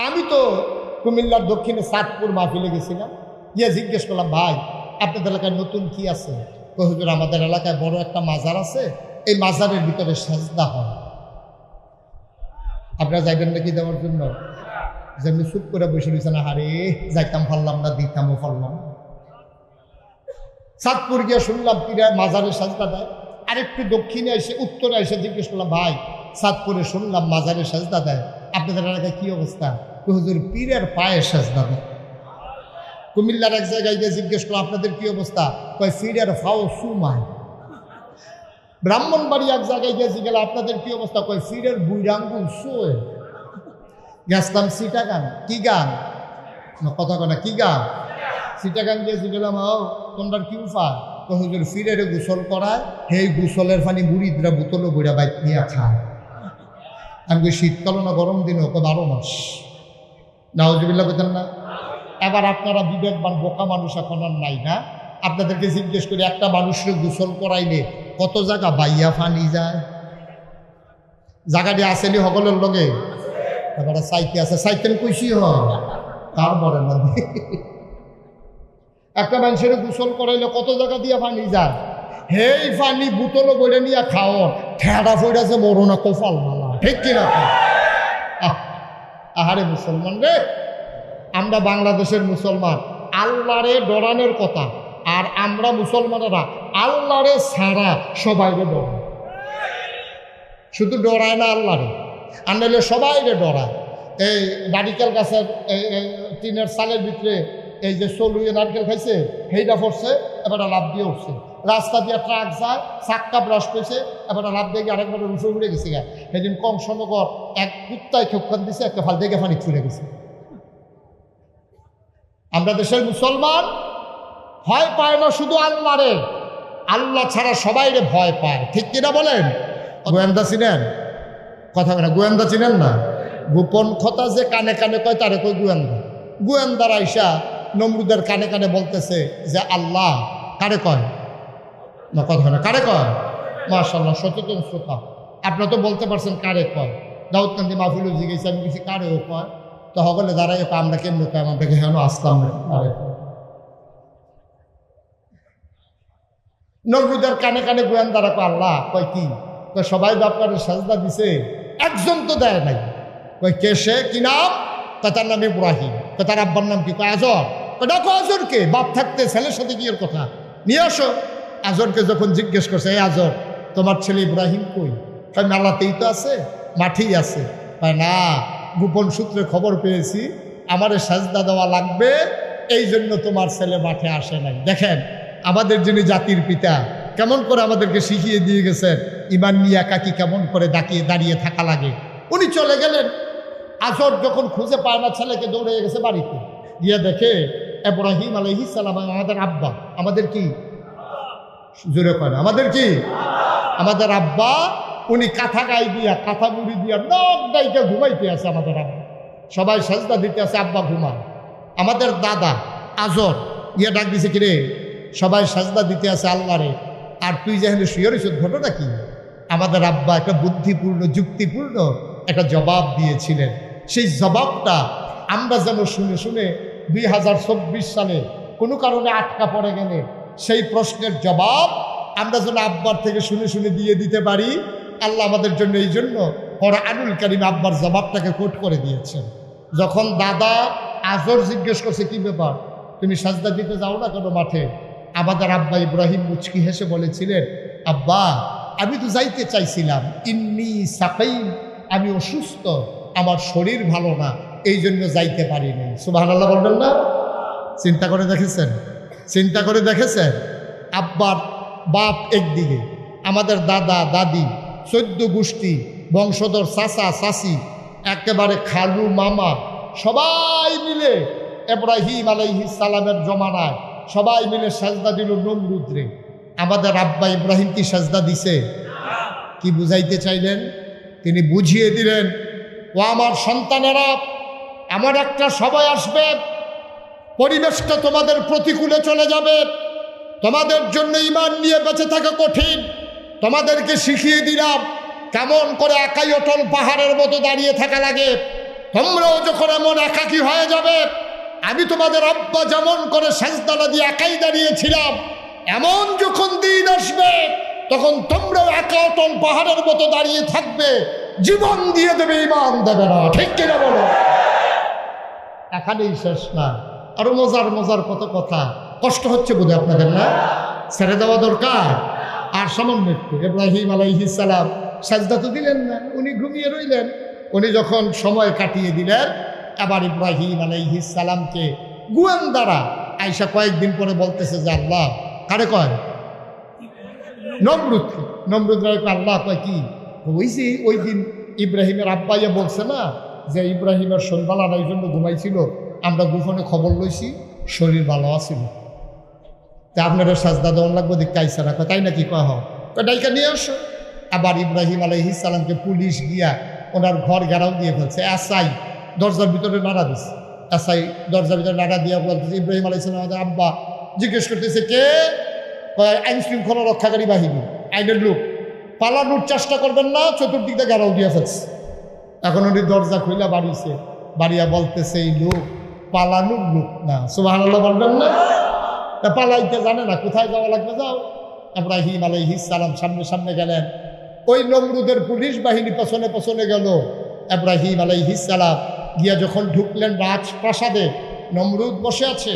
আমি তো কুমিল্লার দক্ষিণে সাতপুর মাহফিলে গেছিলাম, গিয়ে জিজ্ঞেস করলাম, ভাই আপনাদের এলাকায় নতুন কি আছে? তো হুজুর, আমাদের এলাকায় বড় একটা মাজার আছে, এই মাজারের ভিতরে সাজদা হয়। আপনারা যাইবেন নাকি দেওয়ার জন্য? যেমনি চুপ করে বসে রয়েছে না, হারে যাইতাম পারলাম না, দিতামও পারলাম। সাতপুর গিয়ে শুনলাম পীরা মাজারের সাজদা দেয়। আরেকটু দক্ষিণে এসে উত্তরে এসে জিজ্ঞেস করলাম, ভাই সাতপুরে শুনলাম মাজারের সাজদা দেয়, আপনাদের এলাকায় কি অবস্থা? হুজুর, পীরের পায়ে সাজদা দেয়। কুমিল্লার এক জায়গায় গিয়ে জিজ্ঞেস করলাম, আপনাদের কি অবস্থা? কয় পীরের ফাও সুমায়। ব্রাহ্মণবাড়ি এক জায়গায় গিয়েছি গেলে, আপনাদের কি অবস্থা? কয় পীরের বুইরাঙ্গুল শোয়। গেছলাম সিটাগান। কি গান? কথা কয় না, কি গান? সিটাগান গিয়েছি গেলাম, তোমরা কি উফা? তো হুজুর, ফিরের গোসল করায়, সেই গোসলের পানি বুড়িদরা বোতলে বুড়া বাইক নিয়ে খায়। আমি শীতকাল না গরম দিনে ওকে 12 মাস। নাউজুবিল্লাহ বলতেন না? এবার আপনারা বিবেকবান বোকা মানুষ এখন আর নাই না? আপনাদেরকে জিজ্ঞেস করি, একটা মানুষের গোসল করাইলে কত জায়গা বাইয়া ফানি যায়? জায়গাটি আসেনি সকলের লগে? এবার সাইকে আছে, সাইকেল কইসি হয় তারপরে না। একটা মানুষের গোসল করাইলে কত জায়গা দিয়ে পানি যায়? হেই পানি বোতলে বইলে নিয়ে খাও, ঠেড়া ফইরাছে বড় না কপাল মালা, ঠিক কিনা? আহারে মুসলমান রে, আমরা বাংলাদেশের মুসলমান, আল্লাহরে ডরানোর কথা, আর আমরা মুসলমানেরা আল্লাহরে ছাড়া সবাইরে ডরায়। শুধু ডরায় না আল্লাহরে, আর নাহলে সবাইরে ডরায়। এই নারিকেল গাছের টিনের সালের ভিতরে এই যে চলুয়ে নারকেল খাইছে, সেইটা পড়ছে, এবার লাভ দিয়ে উঠছে। রাস্তা দিয়ে ট্রাক যায়, চাক্কা ব্রাশ পেয়েছে, এবার লাভ দিয়ে গিয়ে আরেকবার রুফে উড়ে গেছে গা। সেদিন কংসনগর এক কুত্তায় খেপখান দিছে, একটা ফাল দেখে ফানি ছুড়ে গেছে। আমরা দেশের মুসলমান ভয় পায় না শুধু আল্লাহরে, আল্লাহ ছাড়া সবাইরে ভয় পায়, ঠিক কিনা বলেন? গোয়েন্দা চিনেন? কথা বলে, গোয়েন্দা চিনেন না? গোপন কথা যে কানে কানে কয় তারে কই গোয়েন্দা। গোয়েন্দার আইসা নমরুদের কানে কানে বলতেছে যে আল্লাহ কারে কয় না, কথা না কারে কয়? মাশাআল্লাহ, সচেতন শ্রোতা। আপনারা তো বলতে পারছেন কারে কয়। দাউদকান্দি মাহফিলও জিজ্ঞেস, আমি কিছু কারেও কয়, তো সকলে দাঁড়াই আমরা কেমন কয়, আমাদেরকে হেন আসলাম কারে কয়। নমরুদের কানে কানে গোয়েন্দারা কয় আল্লাহ কয় কি? কয় সবাই তো আপনার সাজদা দিছে, একজন তো দেয় নাই। কয় কে সে? কি নাম? তার নাম ইব্রাহিম। তার আব্বার নাম কি? কয় আজর। ডাকো আজরকে, বাপ থাকতে ছেলের সাথে কি এর কথা? নিয়ে আসো। আজরকে যখন জিজ্ঞেস করছে, এই আজর তোমার ছেলে ইব্রাহিম কই? কয় মেলাতেই তো আছে, মাঠেই আছে। কয় না, গোপন সূত্রে খবর পেয়েছি আমারে সাজদা দেওয়া লাগবে, এই জন্য তোমার ছেলে মাঠে আসে নাই। দেখেন আমাদের যিনি জাতির পিতা কেমন করে আমাদেরকে শিখিয়ে দিয়ে গেছেন ইমান নিয়ে একাকি কেমন করে দাঁড়িয়ে থাকা লাগে। উনি চলে গেলেন। আজর যখন খুঁজে পায় না ছেলেকে, দৌড়ে গেছে বাড়িতে, গিয়ে দেখে ইব্রাহিম আলাইহিস সালাম আমাদের আব্বা, আমাদের কি জোরে কয় না, আমাদের কি, আমাদের আব্বা, উনি কাঁথা গায়ে দিয়া, কাঁথা মুড়ি দিয়া নখ গাইকে ঘুমাইতে আছে। আমাদের আব্বা সবাই সাজদা দিতে আছে, আব্বা ঘুমায়। আমাদের দাদা আজর গিয়ে ডাক দিছে, কিরে সবাই সাজদা দিতে আছে আল্লাহরে, আর তুই যেখানে শুয়ে রয়েছ, ঘটনা কি? আমাদের আব্বা একটা বুদ্ধিপূর্ণ যুক্তিপূর্ণ একটা জবাব দিয়েছিলেন। সেই জবাবটা আমরা যেন শুনে শুনে 2024 সালে কোনো কারণে আটকা পড়ে গেলে সেই প্রশ্নের জবাব আমরা যেন আব্বার থেকে শুনে শুনে দিয়ে দিতে পারি। আল্লাহ আমাদের জন্য এই জন্য কোরআনুল কারীমে আব্বার জবাবটাকে কোট করে দিয়েছেন। যখন দাদা আজর জিজ্ঞেস করছে, কি ব্যাপার তুমি সাজদা দিতে যাও না কেন মাঠে? আমাদের আব্বা ইব্রাহিম মুচকি হেসে বলেছিলেন, আব্বা আমি তো যাইতে চাইছিলাম, ইন্নী সাকাইম, আমি অসুস্থ, আমার শরীর ভালো না, এই জন্য যাইতে পারিনি। সুবহানাল্লাহ বলবেন না? চিন্তা করে দেখেছেন? চিন্তা করে দেখেছেন? আব্বার বাপ একদিকে, আমাদের দাদা দাদি 14 গোষ্ঠী বংশধর, চাচা চাচি, একেবারে খালু মামা, সবাই মিলে ইব্রাহিম আলাইহিস সালামের জমানায় সবাই মিলে সাজদা দিল নমরুদরে। আমাদের আব্বা ইব্রাহিম কি সাজদা দিছে? কি বুঝাইতে চাইলেন? তিনি বুঝিয়ে দিলেন, ও আমার সন্তানেরা, আমার একটা সময় আসবে, পরিবেশটা তোমাদের প্রতিকূলে চলে যাবে, তোমাদের জন্য ঈমান নিয়ে বেঁচে থাকা কঠিন। তোমাদেরকে শিখিয়ে দিলাম কেমন করে একাই অটল পাহাড়ের মতো দাঁড়িয়ে থাকা লাগে, তোমরাও যখন এমন একাকী হয়ে যাবে, আমি তোমাদের আব্বা যেমন করে সেজদা দিয়ে একাই দাঁড়িয়েছিলাম, এমন যখন দিন আসবে তখন তোমরাও একা অটল পাহাড়ের মতো দাঁড়িয়ে থাকবে, জীবন দিয়ে দেবে, ইমান দেবে না। ঠিক কিনা বলো? এখানেই শেষ না, আরো মজার মজার কত কথা। কষ্ট হচ্ছে বোধহয় আপনাদের, না? ছেড়ে দেওয়া দরকার। আর সামান্য একটু, ইব্রাহিম আলাইহিস সালাম সাজদা তো দিলেন না, উনি ঘুমিয়ে রইলেন। উনি যখন সময় কাটিয়ে দিলেন, আবার ইব্রাহিম আলাইহিস সালামকে গোয়েন্দারা আইসা কয়েকদিন পরে বলতেছে যে আল্লাহ, কারে কয়? নমরুদকে। নমরুদ আল্লাহ কয় কি? ওই যে ওই দিন ইব্রাহিমের আব্বাইয়া বলছে না যে ইব্রাহিমের শরীর ভালো না, এই জন্য ঘুমাইছিল, আমরা গোপনে খবর লইছি শরীর ভালো আছিল, তা আপনারা সাজদা দেওয়ান লাগবো, দেখতে আইসা রাখো, তাই নাকি? কয় হোক, ডাইকা নিয়ে আসো। আবার ইব্রাহিম আলাইহিস সালামকে পুলিশ গিয়া ওনার ঘর ঘেরাও দিয়ে ফেলছে। এসআই দরজার ভিতরে নাড়া দিচ্ছে। এসআই দরজার ভিতরে নাড়া দিয়া বলতেছে, ইব্রাহিম আলাইহিস সালাম আমাদের আব্বা। জিজ্ঞেস করতেছে কে? আইন শৃঙ্খলা রক্ষাকারী বাহিনী, আইনের লোক, পালানোর চেষ্টা করবেন না, চতুর্দিকে ঘেরাও দিয়ে ফেলছে। এখন উনি দরজা খুইলা বাড়িছে, বাড়িয়া বলতেছে এই লোক পালানোর লোক না। সুবহানাল্লাহ বলবেন না? পালাইতে জানে না, কোথায় যাওয়া লাগবে যাও। ইব্রাহিম আলাইহিস সালাম সামনে সামনে গেলেন, ওই নমরুদের পুলিশ বাহিনী পেছনে পেছনে গেল। ইব্রাহিম আলাইহিস সালাম গিয়া যখন ঢুকলেন রাজপ্রাসাদে, নমরুদ বসে আছে।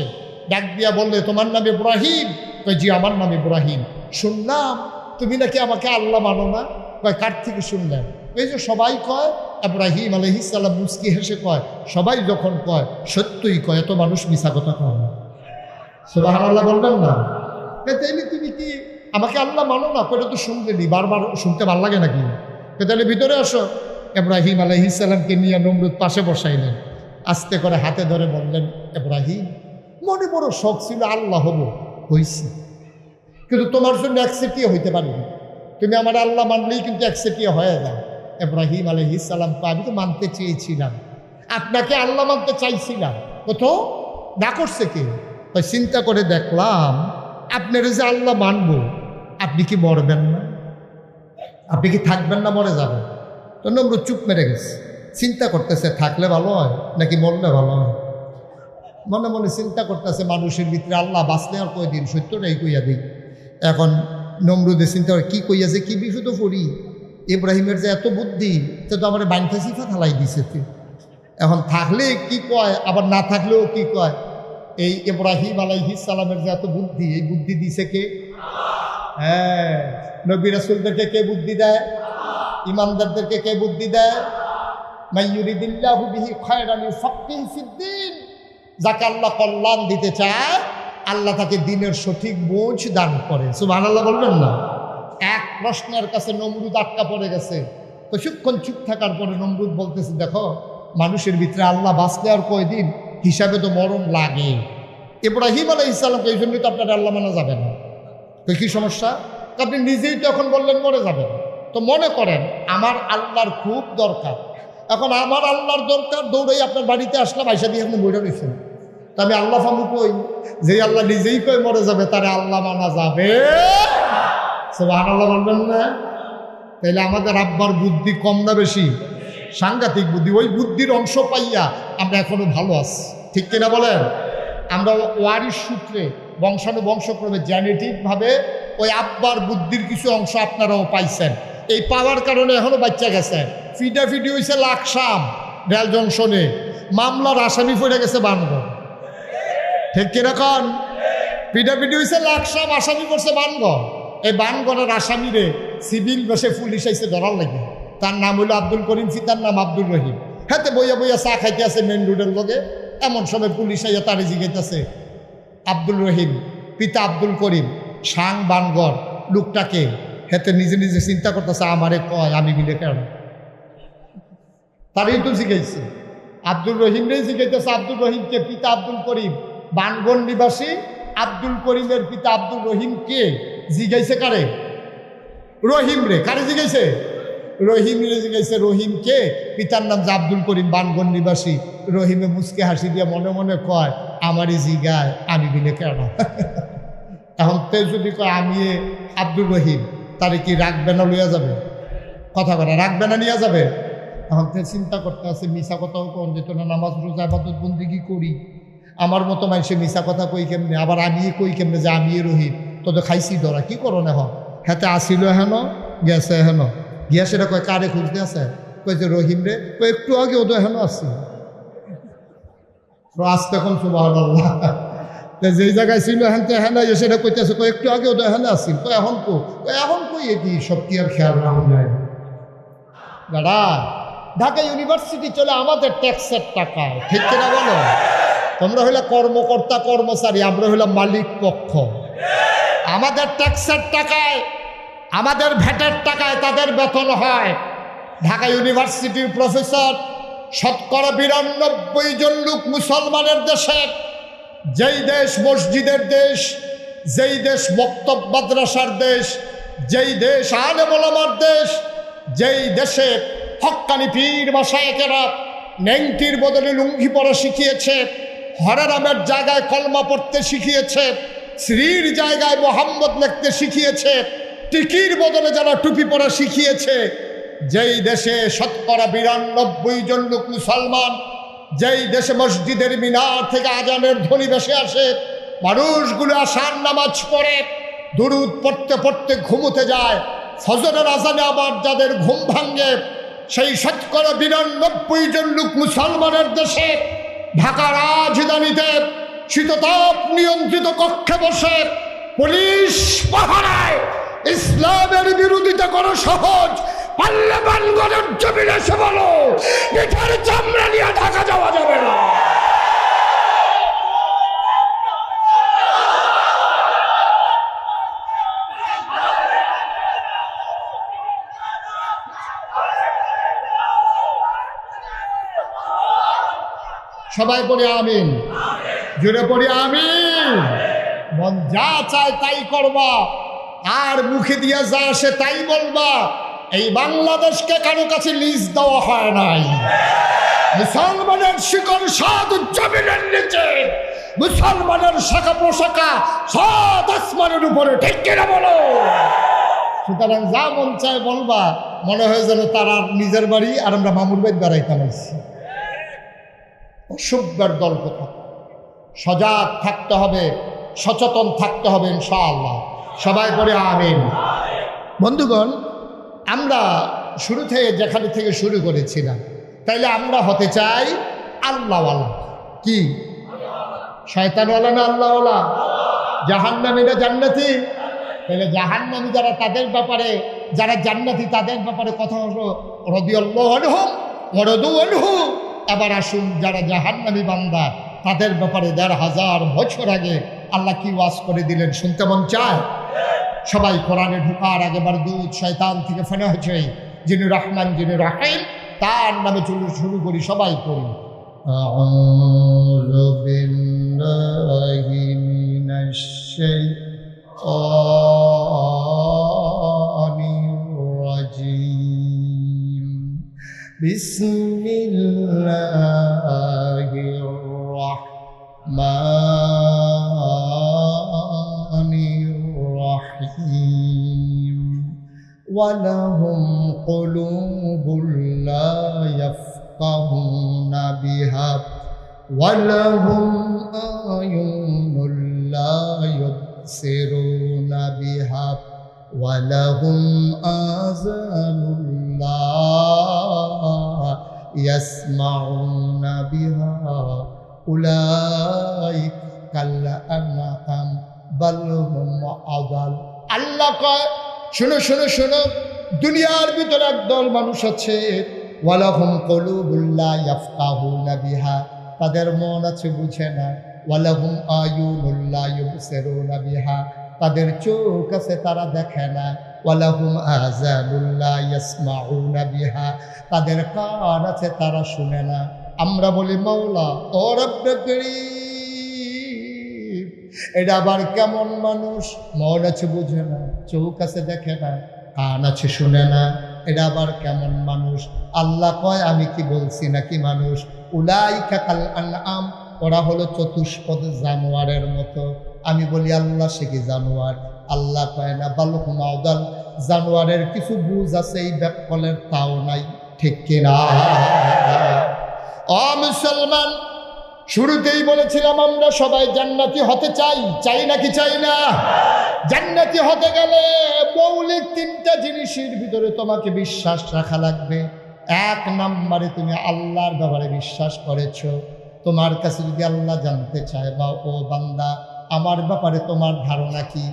ডাক দিয়া বললে, তোমার নাম ইব্রাহিম? কয় জি, আমার নাম ইব্রাহিম। শুনলাম তুমি নাকি আমাকে আল্লাহ মানো না। কয় কার থেকে শুনলেন? এই যে সবাই কয়। ইব্রাহিম আলাইহিস সালাম মুস্কি হেসে কয়, সবাই যখন কয় সত্যই কয়, এত মানুষ মিছা কথা কয় না। সুবহানাল্লাহ বলবেন না? তাইলে তুমি কি আমাকে আল্লাহ মানো না? এটা তো শুনলেনি, বারবার শুনতে ভালো লাগে নাকি? তাহলে ভিতরে আসো। ইব্রাহিম আলাইহিস সালামকে নিয়ে নমরুদ পাশে বসাইলেন, আস্তে করে হাতে ধরে বললেন, ইব্রাহিম মনে বড় শখ ছিল আল্লাহ হব, হইছি, কিন্তু তোমার জন্য একচেটিয়া হইতে পারিনি। তুমি আমার আল্লাহ মানলেই কিন্তু একচেটিয়া হয়ে যাও। ইব্রাহিম আলাইহিস সালাম, আমি তো মানতে চেয়েছিলাম, আপনাকে আল্লাহ মানতে চাইছিলাম, কোথাও না করছে কে? চিন্তা করে দেখলাম আপনার যে আল্লাহ মানব, আপনি কি মরবেন না? আপনি কি থাকবেন না, মরে যাবেন? তো নমরুদ চুপ মেরে গেছে, চিন্তা করতেছে থাকলে ভালো হয় নাকি মরলে ভালো হয়। মনে মনে চিন্তা করতেছে, মানুষের ভিতরে আল্লাহ বাঁচলে আর কয়দিন, সত্যটাই কইয়া দিই। এখন নমরুদে চিন্তা করে, কি কইয়া যে কি বিশুদ্ধ করি, ইব্রাহিমের যে এত বুদ্ধি, সে তো আমার বাইনটা সিফা থালাই দিছে। এখন থাকলে কি কয়, আবার না থাকলেও কি কয়। এই ইব্রাহিম আলাইহিস সালামের যে এত বুদ্ধি, এই বুদ্ধি দিছে কে? হ্যাঁ, নবী রাসূলদেরকে কে বুদ্ধি দেয়? ইমানদারদেরকে কে বুদ্ধি দেয়? মাইয়ুরিদিল্লাহু বিহি খায়রান ইউফাক্কিহু ফিদ্দীন। যাকে আল্লাহ কল্যাণ দিতে চায়, আল্লাহ তাকে দ্বীনের সঠিক বোঝ দান করে। সুবহানাল্লাহ বলবেন না? এক প্রশ্নের কাছে নমরুদ আটকা পড়ে গেছে। কিছুক্ষণ চুপ থাকার পরে নমরুদ বলতেছে, দেখো মানুষের ভিতরে আল্লাহ বাঁচলে আর কয়দিন, হিসাবে তো মরণ লাগে। ইব্রাহিম আলাইহিস সালামকে এই জন্যই তো আপনার আল্লাহ মানা যাবে না। তো কি সমস্যা? আপনি নিজেই তো এখন বললেন মরে যাবেন। তো মনে করেন আমার আল্লাহর খুব দরকার, এখন আমার আল্লাহর দরকার, দৌড়াই আপনার বাড়িতে আসলাম, আইসা দিয়ে আপনি মরে রয়েছেন। তা আমি আল্লাহ ফামু কই, যে আল্লাহ নিজেই কই মরে যাবে, তারে আল্লাহ মানা যাবে? সুবহানাল্লাহ বলবেন না? তাইলে আমাদের আব্বার বুদ্ধি কম না বেশি? সাংঘাতিক বুদ্ধি। ওই বুদ্ধির অংশ পাইয়া আমরা এখনো ভালো আছি, ঠিক কিনা বলেন? আমরা ওয়ারিশ সূত্রে বংশানুবংশক্রমে জেনেটিকভাবে ওই আব্বার বুদ্ধির কিছু অংশ আপনারাও পাইছেন। এই পাওয়ার কারণে এখনো বাচ্চা গেছে। ফিডাফিডি হয়েছে লাকসাম রেল জংশনে, মামলার আসামি পড়ে গেছে বানগড়, ঠিক কিরকম? পিডাপিডি হয়েছে লাকসাম, আসামি করছে বানগড়। এই বানগড়ের আসামিরে সিভিল বেশে পুলিশ আইসে ধরার লাগে। তার নাম হইল আব্দুল করিম, পিতার নাম আব্দুল রহিম। হাতে বইয়া বইয়া চা খাইতে আছে মেন রোডের লগে। এমন সময় পুলিশ আইয়া তারে জিগাইতেছে, আব্দুল রহিম পিতা আব্দুল করিম, সাং বানগড়, লোকটাকে। হেতে নিজে নিজে চিন্তা করতেছে, আমারে কয় আমি মিলে কেন? তারই তো জিগাইছে, আব্দুল রহিম রে জিগাইতেছে, আব্দুল রহিমকে পিতা আব্দুল করিম, বানগড় নিবাসী আব্দুল করিমের পিতা আব্দুল রহিম কে? জিগাইছে কারে? রহিম রে। কারে জিগাইছে? রহিম রে জিগাইছে। রহিম কে? পিতার নাম যে আব্দুল করিম, বানগড় নিবাসী। রহিমে মুচকে হাসি দিয়ে মনে মনে কয়, আমারই জিগায় আমি মিলে কেন? এখন তে যদি কয় আমি আব্দুল রহিম, তারে কি রাখবে না লইয়া যাবে? কথা বলে রাখবে না নিয়ে যাবে? এখন তো চিন্তা করতে আছে মিশা কথাও কোন যেত না, নামাজ রোজা ইবাদত বন্দেগী করি, আমার মতো মানুষে মিশা কথা কই কেমনে, আবার আমি কই কেমনে যে আমি রহিম, তোদের খাইছি ধরা কি করো না হন হেতে আসিল হেন গেছে হেন গিয়া সেটা কয় কারে খুঁজতে আছে, কই যে রহিম রে, কই একটু আগে ওদের হেন আসি আসতে এখন সুবহানাল্লাহ, যেই জায়গায় ছিল হেনতে হেন সেটা কইতেছে কই একটু আগে ওদের হেন আসিল, তো এখন এখন কই এটি সব কি আর খেয়াল রাখা যায় দাদা। ঢাকা ইউনিভার্সিটি চলে আমাদের ট্যাক্সের টাকায়, ঠিক কিনা বলো? তোমরা হইলে কর্মকর্তা কর্মচারী, আমরা হইলাম মালিক পক্ষ। আমাদের ট্যাক্সের টাকায়, আমাদের ভ্যাটের টাকায় তাদের বেতন হয়। ঢাকা ইউনিভার্সিটির প্রফেসর, শতকরা ৯২ জন লোক মুসলমানের দেশে, যেই দেশ মসজিদের দেশ, যেই দেশ মক্তব মাদ্রাসার দেশ, যেই দেশ আলেম ওলামার দেশ, যেই দেশে হক্কানি পীর মাশায়েখেরা নেংটির বদলে লুঙ্গি পরা শিখিয়েছে, হরেরামের জায়গায় কলমা পড়তে শিখিয়েছে, শ্রীর জায়গায় মোহাম্মদ লিখতে শিখিয়েছে, টিকির বদলে যারা টুপি পরা শিখিয়েছে, যেই দেশে শতকরা ৯২ জন লোক মুসলমান, যেই দেশে মসজিদের মিনার থেকে আজানের ধ্বনি ভেসে আসে, মানুষগুলো আশার নামাজ পড়ে, দুরুদ পড়তে পড়তে ঘুমোতে যায়, ফজরের আজানে আবার যাদের ঘুম ভাঙ্গে, সেই শতকরা ৯২ জন লোক মুসলমানের দেশে ঢাকা রাজধানীতে শীততাপ নিয়ন্ত্রিত কক্ষে বসে পুলিশ পাহারায় ইসলামের বিরোধিতা করা সহজ, পাল্লে বানগরের জমিনে এসে বলো পিঠার চামড়া নিয়ে ঢাকা যাওয়া যাবে না। সবাই পড়ি আমিন, জোরে পড়ি আমিন। মন যা চায় তাই করবা, আর মুখে দিয়া যা আসে তাই বলবা। এই বাংলাদেশকে কারো কাছে লিজ দেওয়া হয় নাই। মুসলমানের শিকড় সাত জমিনের নিচে, মুসলমানের শাখা প্রশাখা সাত আসমানের উপরে, ঠিক কিনা বলো? সুতরাং যা মন চায় বলবা, মনে হয় যেন তারা নিজের বাড়ি আর আমরা মামুর বাড়ি বেড়াইতে আসছি। অসভ্যের দল কোথা। সজাগ থাকতে হবে, সচেতন থাকতে হবে ইনশাআল্লাহ। সবাই করে আমিন। বন্ধুগণ, আমরা শুরু থেকে যেখানে থেকে শুরু করেছিলাম, তাইলে আমরা হতে চাই আল্লাহওয়ালা। কি শয়তানওয়ালা না আল্লাহওয়ালা? জাহান্নামীরা জান্নাতি, তাহলে জাহান্নামী যারা তাদের ব্যাপারে, যারা জান্নাতি তাদের ব্যাপারে কথা হলো রাদিয়াল্লাহু আনহুম ওয়া রাদু আনহু। এবার আসুন যারা জাহান্নামী বান্দা, তাদের ব্যাপারে ১৫০০ বছর আগে আল্লাহ কি ওয়াজ করে দিলেন শুনতে মন চায়? সবাই কোরআনে ঢুকার আগেবার দুধ শয়তান থেকে ফেনা হয়েছে, যিনি রহমান যিনি রহিম, তার নামে শুরু করি। সবাই করি আউযু বিল্লাহি মিনাশ শাইতানির রাজীম। বিসমিল্লাহির রাহমানির রাহিম। ওয়ালাহুম কুলুবুল লা ইয়াফকাহুনা বিহা ওয়ালাহুম আয়ুনুল লা ইউবসিরুনা বিহা ওয়ালাহুম আযানুল লা ইয়াসমাউনা বিহা উলাইকা কাল আনআম বাল হুম আযাল। আল্লাহ কয়, শোনো শোনো শোনো, দুনিয়ার ভিতরে একদল মানুষ আছে, ওয়ালাহুম কুলুবুল লা ইয়াফকাহুনা বিহা, তাদের মন আছে বুঝে না, ওয়ালাহুম আয়ুনুল লা ইউবসিরুনা বিহা, তাদের চোখ আছে তারা দেখে না, ওয়ালাহুম আযানুল লা ইয়াসমাউনা বিহা, তাদের কান আছে তারা শুনে না। আমরা বলি মাওলা ও রব্বে করিম, এটা আবার কেমন মানুষ? মন আছে বুঝে না, চোখ আছে দেখে না, কান আছে শুনে না, এটা আবার কেমন মানুষ? আল্লাহ কয়, আমি কি বলছি নাকি মানুষ? উলাইকা কাল আনআম, ওরা হলো চতুষ্পদ জানোয়ারের মতো। আমি বলি আল্লাহ সে কি জানোয়ার? আল্লাহ কয় না, বাল হুম আযাল, জানোয়ারের কিছু বুঝ আছে এই ব্যাককলের তাও নাই। ঠিক কিনা? ও মুসলমান, শুরুতেই বলেছিলাম আমরা সবাই জান্নাতি হতে চাই, চাই নাকি চাই না? জান্নাতি হতে গেলে মৌলিক তিনটা জিনিসের ভিতরে তোমাকে বিশ্বাস রাখা লাগবে। এক নম্বরে তুমি আল্লাহর ব্যাপারে বিশ্বাস করেছো। তোমার কাছে যদি আল্লাহ জানতে চায় বা ও বান্দা আমার ব্যাপারে তোমার ধারণা কি,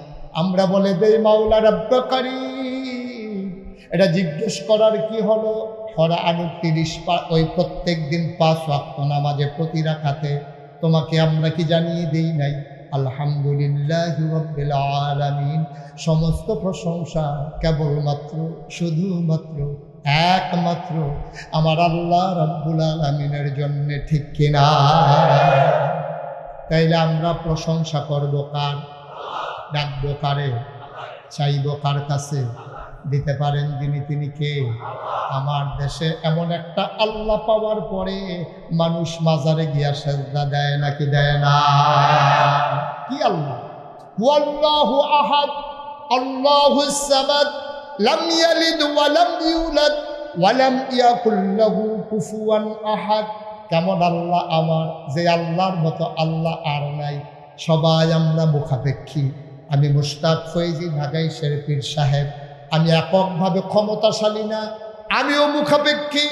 আমরা বলে দেই মাওলা রব্বুল কারীম। এটা জিজ্ঞেস করার কি হলো? কোরআনে 30 ওই প্রত্যেক দিন 5 ওয়াক্ত নামাজে প্রতি রাকাতে তোমাকে আমরা কি জানিয়ে দেই নাই? আলহামদুলিল্লাহি রাব্বিল আলামিন। সমস্ত প্রশংসা কেবলমাত্র শুধুমাত্র একমাত্র আমার আল্লাহ রাব্বুল আলামিনের জন্য, ঠিক কিনা? তাইলে আমরা প্রশংসা করব কার? ডাকবো কারে? চাইব কার কাছে? দিতে পারেন যিনি, তিনি কে? আমার দেশে এমন একটা আল্লাহ পাওয়ার পরে মানুষ মাজারে গিয়া সেজদা দেয় নাকি দেয় না? কি আল্লাহ? হুয়াল্লাহু আহাদ আল্লাহুস সামাদ লাম ইয়ালিদ ওয়া লাম ইউলাদ ওয়া লাম ইয়াকুল লাহু কুফুয়ান আহাদ। কেমন আল্লাহ আমার, যে আল্লাহর মতো আল্লাহ আর নাই। সবাই আমরা মুখাপেক্ষী। আমি মুশতাক ফৈজি ঢাকাই শেরপীর সাহেব, আমি এককভাবে ক্ষমতাশালী না, আমিও মুখাপেক্ষী।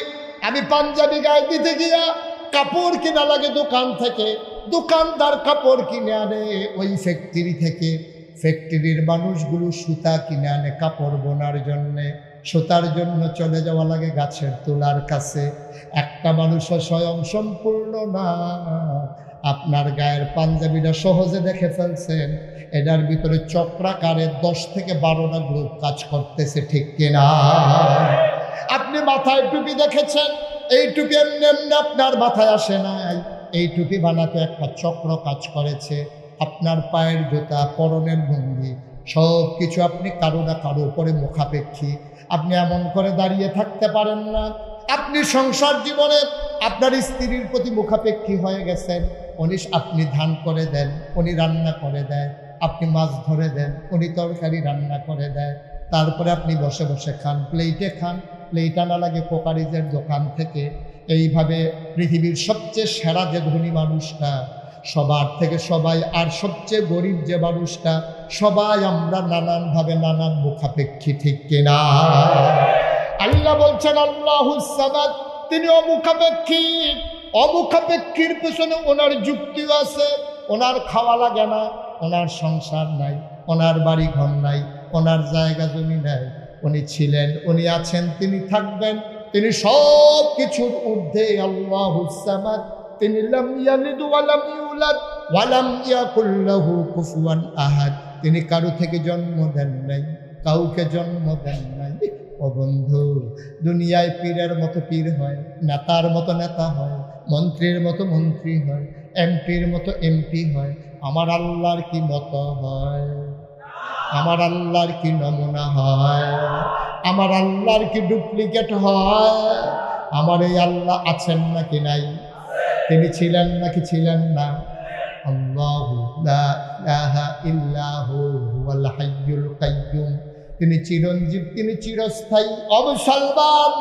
আমি পাঞ্জাবি গায়ে দিতে গিয়া কাপড় কিনা লাগে দোকান থেকে, দোকানদার কাপড় কিনে আনে ওই ফ্যাক্টরি থেকে, ফ্যাক্টরির মানুষগুলো সুতা কিনে আনে কাপড় বোনার জন্যে, সুতার জন্য চলে যাওয়া লাগে গাছের তোলার কাছে। একটা মানুষও স্বয়ং সম্পূর্ণ না। আপনার গায়ের পাঞ্জাবিটা সহজে দেখে ফেলছেন, এটার ভিতরে চক্রাকারে 10 থেকে 12টা গ্রুপ কাজ করতেছে, ঠিক কিনা? আপনি মাথায় টুপি দেখেছেন, এই টুপি এমনি এমনি আপনার মাথায় আসে নাই। এই টুপি বানাতে একটা চক্র কাজ করেছে। আপনার পায়ের জুতা, পরনের ভঙ্গি, সব কিছু আপনি কারো না কারো উপরে মুখাপেক্ষী। আপনি এমন করে দাঁড়িয়ে থাকতে পারেন না। আপনি সংসার জীবনে আপনার স্ত্রীর প্রতি মুখাপেক্ষী হয়ে গেছেন। আপনি ধান করে দেন, উনি রান্না করে দেয়। আপনি মাছ ধরে দেন, উনি তরকারি রান্না করে দেয়। তারপরে আপনি বসে বসে খান, প্লেটে খান, প্লেট আনা লাগে কোকারিজের দোকান থেকে। এইভাবে পৃথিবীর সবচেয়ে সেরা যে ধনী মানুষটা, সবার থেকে সবাই, আর সবচেয়ে গরিব যে মানুষটা, সবাই আমরা নানানভাবে নানান মুখাপেক্ষী, ঠিক কিনা? আল্লাহ বলছেন আল্লাহুস সামাদ, তিনি অমুখাপেক্ষী। অমুখাপেক্ষীর পেছনে ওনার যুক্তিও আছে। ওনার খাওয়া লাগে না, ওনার সংসার নাই, ওনার বাড়ি ঘর নাই, ওনার জায়গা জমি নাই। উনি ছিলেন, উনি আছেন, তিনি থাকবেন। তিনি সব কিছুর ঊর্ধ্বে আল্লাহুস সামাদ। তিনি লাম ইয়ালিদ ওয়া লাম ইউলাদ ওয়া লাম ইয়াকুল লাহু কুফুয়ান আহাদ। তিনি কারো থেকে জন্ম দেন নাই, কাউকে জন্ম দেন নাই। ও বন্ধু, দুনিয়ায় পীরের মতো পীর হয়, নেতার মতো নেতা হয়, মন্ত্রীর মতো মন্ত্রী হয়, এমপির মতো এমপি হয়। আমার আল্লাহর কি মতো হয়? আমার আল্লাহর কি নমুনা হয়? আমার আল্লাহর কি ডুপ্লিকেট হয়? আমার এই আল্লাহ আছেন নাকি নাই? তিনি ছিলেন নাকি ছিলেন না? আল্লাহু লা ইলাহা ইল্লাহু হুয়াল হাইয়ুল কাইয়্যুম। তিনি চিরঞ্জীব, তিনি চিরস্থায়ী। অবসলমান,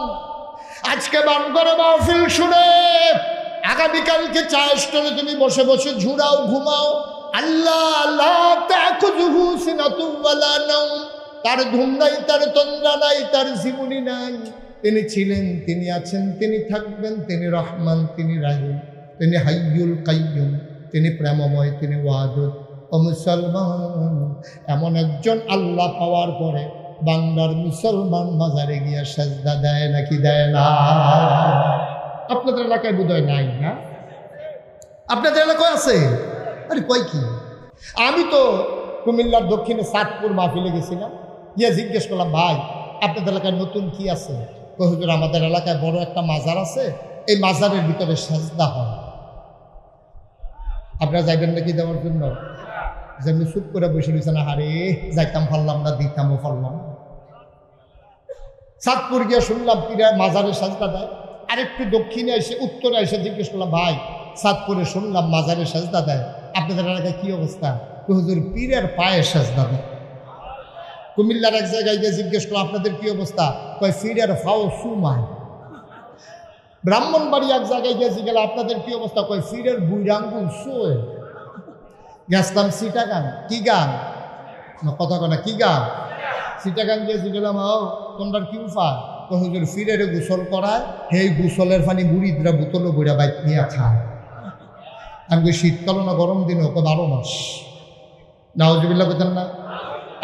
আজকে বানগরে মাহফিল শুনে আগামীকালকে চা স্টলে তুমি বসে বসে ঝুড়াও, ঘুমাও। আল্লাহ লা তাখুযুহু সিনাতুন ওয়ালা নাওম। তার ঘুম নাই, তার তন্দ্রা নাই, তার জীবনী নাই। তিনি ছিলেন, তিনি আছেন, তিনি থাকবেন। তিনি রহমান, তিনি রাহিম, তিনি হাইয়ুল কাইয়্যুম, তিনি প্রেমময়, তিনি ওয়াদুদ। ও মুসলমান, এমন একজন আল্লাহ পাওয়ার পরে বাংলার মুসলমান মাজারে গিয়া সেজদা দেয় নাকি দেয় না? আপনাদের এলাকায় বোধহয় নাই না? আপনাদের এলাকায় আছে? আরে কই কি? আমি তো কুমিল্লার দক্ষিণে সাতপুর মাহফিলে গেছিলাম, গিয়ে জিজ্ঞেস করলাম, ভাই আপনাদের এলাকায় নতুন কি আছে? তো হুজুর, আমাদের এলাকায় বড় একটা মাজার আছে, এই মাজারের ভিতরে সেজদা হয়। আপনারা যাইবেন নাকি দেওয়ার জন্য? যেমনি চুপ করে বসে রয়েছে না, হারে যাইতাম পারলাম না, দিতামও পারলাম। সাতপুর গিয়ে শুনলাম পীরা মাজারে সেজদা দেয়। আরেকটু দক্ষিণে এসে, উত্তরে এসে জিজ্ঞেস করলাম, ভাই সাতপুরে শুনলাম মাজারে সেজদা দেয়, আপনাদের এলাকায় কি অবস্থা? তো হুজুর, পীরের পায়ে সেজদা দেয়। কুমিল্লার এক জায়গায় গিয়ে জিজ্ঞেস করলাম, আপনাদের কি অবস্থা? কয় পীরের ফাও সুমায়। ব্রাহ্মণবাড়ি এক জায়গায় গেছি, গেলে আপনাদের কি অবস্থা? কয় ফিরের বুইরাঙ্গুল শোয়ে গেছলাম চিটাগাং। কি গান? কথা কনা কি গান? চিটাগাং গেছি, গেলাম তোমরা কি উফা? তো হুজুর ফিরের গোসল করায়, সেই গোসলের পানি বুড়িদরা বোতলে বইরা বাইক নিয়ে খায়। আমি শীতকালও না গরম দিনও 12 মাস। নাউজুবিল্লাহ বলতেন না?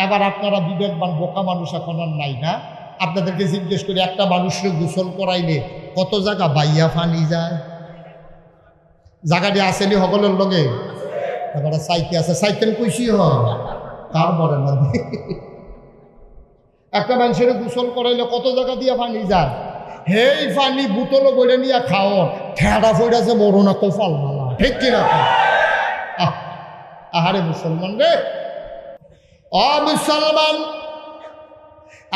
এবার আপনারা বিবেকবান বোকা মানুষ এখন আর নাই না? আপনাদেরকে জিজ্ঞেস করি, একটা মানুষের গোসল করাইলে কত জায়গা বাইয়া ফানি যায়? জায়গাটি আসেনি সকলের লগে? এবারে সাইকেল আছে, সাইকেল কইসি হয় তারপরে না। একটা মানুষের গোসল করাইলে কত জায়গা দিয়ে পানি যায়? হেই পানি বোতল বইরে নিয়ে খাও, ঠেড়া ফইরাছে বড় না কপাল মালা, ঠিক কিনা? আহারে মুসলমান রে, মুসলমান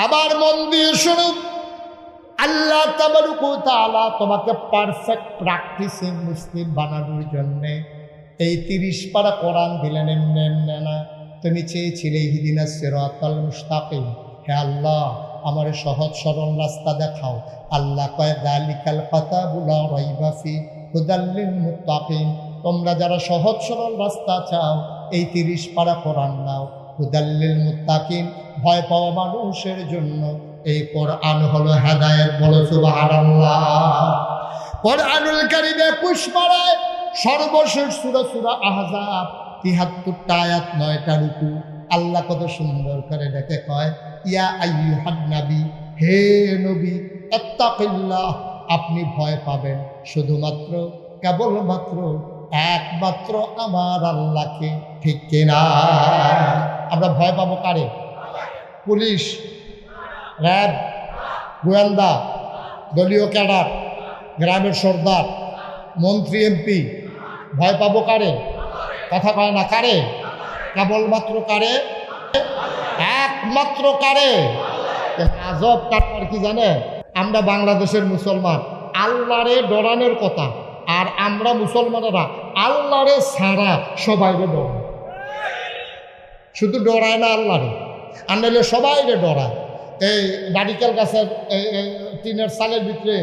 আবার মন দিয়ে শুনুন, আল্লাহ তাবারক ওয়া তাআলা তোমাকে পারফেক্ট প্র্যাকটিসিং মুসলিম বানানোর জন্য এই 30 পারা কোরআন দিলেন। এমনি না, তুমি চেয়েছিলে ইহদিনাস সিরাতাল মুস্তাকিম, হে আল্লাহ আমার সহজ সরল রাস্তা দেখাও। আল্লাহ কয় যালিকাল কিতাবু লা রাইবা ফি হুদাল লিল মুত্তাকিন, তোমরা যারা সহজ সরল রাস্তা চাও এই 30 পারা কোরআন নাও। হুদাল লিল মুত্তাকিন, ভয় পাওয়া মানুষের জন্য এই কোরআন হলো হেদায়েত। বলো সুবহানাল্লাহ। কোরআনুল কারীম 21 পারায় সর্বশেষ সূরা সূরা আহজাব 73টা আয়াত 9টা রুকু। আল্লাহ কত সুন্দর করে ডেকে কয়, ইয়া আইয়ুহান নবী, হে নবী, ইত্তাকিল্লাহ, আপনি ভয় পাবেন শুধুমাত্র কেবলমাত্র একমাত্র আমার আল্লাহকে, ঠিক কিনা? আমরা ভয় পাবো কারে? পুলিশ, র্যাব, গোয়েন্দা, দলীয় ক্যাডার, গ্রামের সর্দার, মন্ত্রী, এমপি, ভয় পাবো কারে? কথা কয় না, কারে? কেবলমাত্র কারে? একমাত্র কারে? আজব কাটবার কি জানে? আমরা বাংলাদেশের মুসলমান আল্লাহরে ডরানোর কথা, আর আমরা মুসলমানেরা আল্লাহরে ছাড়া সবাইরে ডরায়। শুধু ডরায় না আল্লাহরে, আনলে সবাইরে ডরায়। এই নারিকেল গাছের টিনের সালের ভিতরে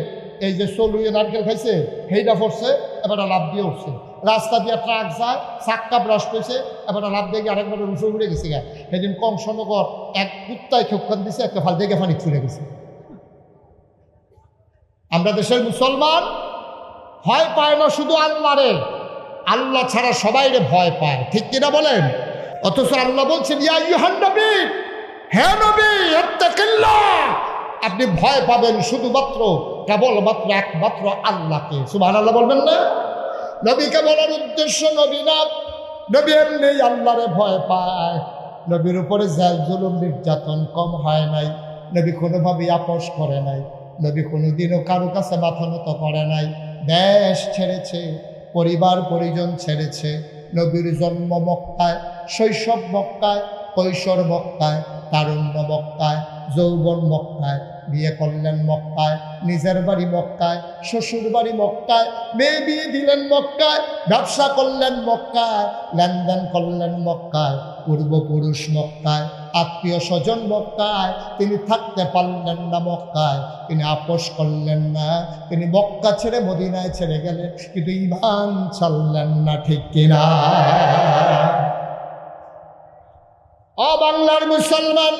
এই যে চলুয়ে নারকেল খাইছে, সেইটা পড়ছে, এবার লাভ দিয়ে উঠছে। রাস্তা দিয়ে ট্রাক যায়, চাক্কা ব্রাশ পেয়েছে, এবার লাভ দিয়ে আরেকবার উঠে উড়ে গেছে গা। সেদিন কংসনগর এক কুত্তায় ক্ষক্ষণ দিছে, একটা ফাল দেখে পানি ছুড়ে গেছে। আমরা দেশের মুসলমান ভয় পায় না শুধু আল্লাহরে, আল্লাহ ছাড়া সবাইরে ভয় পায়, ঠিক কিনা বলেন? অথচ আল্লাহ বলছেন, ইয়া আইয়ুহান নবী, হে নবী, ইত্তাকিল্লাহ, আপনি ভয় পাবেন শুধুমাত্র কেবলমাত্র একমাত্র আল্লাহকে। সুবহানাল্লাহ বলবেন না? নবীকে বলার উদ্দেশ্য নবী না, নবী এমনি আল্লাহরে ভয় পায়। নবীর উপরে জেল জুলুম নির্যাতন কম হয় নাই, নবী কোনোভাবেই আপোষ করে নাই, নবী কোনোদিনও কারো কাছে মাথা নত করে নাই। দেশ ছেড়েছে, পরিবার পরিজন ছেড়েছে। নবীর জন্ম মক্কায়, শৈশব মক্কায়, কৈশোর মক্কায়, তারুণ্য মক্কায়, যৌবন মক্কায়, বিয়ে করলেন মক্কায়, নিজের বাড়ি মক্কায়, শ্বশুর বাড়ি মক্কায়, মেয়ে বিয়ে দিলেন মক্কায়, ব্যবসা করলেন মক্কায়, লেনদেন করলেন মক্কায়, পূর্বপুরুষ মক্কায়, আত্মীয় স্বজন মক্কায়। তিনি থাকতে পারলেন না মক্কায়, তিনি আপোষ করলেন না, তিনি মক্কা ছেড়ে মদিনায় ছেড়ে গেলেন, কিন্তু ঈমান ছাড়লেন না, ঠিক কিনা? বাংলার মুসলমান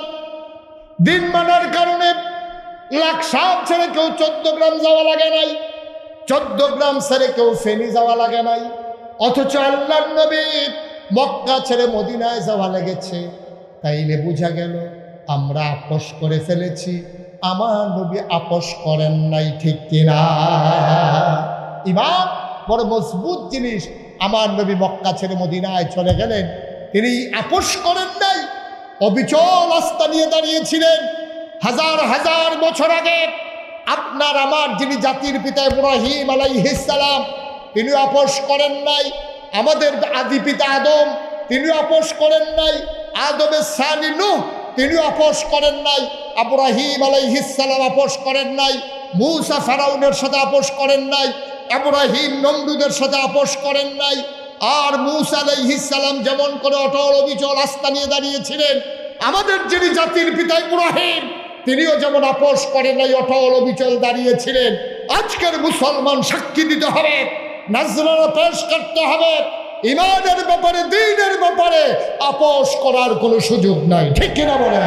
দিন মানার কারণে লাকসাম ছেড়ে কেউ 14 গ্রাম যাওয়া লাগে নাই, 14 গ্রাম ছেড়ে কেউ ফেনী যাওয়া লাগে নাই। অথচ আল্লাহর নবী মক্কা ছেড়ে মদিনায় যাওয়া লেগেছে। তাইলে বোঝা গেল আমরা আপোষ করে ফেলেছি, আমার নবী আপোষ করেন নাই, ঠিক কিনা? ঈমান বড় মজবুত জিনিস। আমার নবী মক্কা ছেড়ে মদিনায় চলে গেলেন, তিনি আপোষ করেন নাই, অবিচল আস্থা নিয়ে দাঁড়িয়েছিলেন। হাজার হাজার বছর আগে আপনার আমার যিনি জাতির পিতা ইব্রাহিম আলাইহিস সালাম, তিনি আপোষ করেন নাই। আমাদের আদি পিতা আদম, তিনি আপোষ করেন নাই। আদমের সানি নূহ, তিনি আপোষ করেন নাই। ইব্রাহিম আলাইহিস সালাম আপোষ করেন নাই। মূসা ফেরাউনের সাথে আপোষ করেন নাই। ইব্রাহিম নমরুদের সাথে আপোষ করেন নাই। আর মূসা আলাইহিস সালাম যেমন করে অটল অবিচল আস্থা নিয়ে দাঁড়িয়েছিলেন, আমাদের যিনি জাতির পিতা ইব্রাহিম, তিনিও যেমন আপোষ করেন নাই, অটল অবিচল দাঁড়িয়েছিলেন। আজকের মুসলমান সাক্ষী দিতে হবে, নাজরানা পেশ করতে হবে। ইমানের ব্যাপারে, দ্বীনের ব্যাপারে আপোষ করার কোনো সুযোগ নাই, ঠিক কিনা বলেন?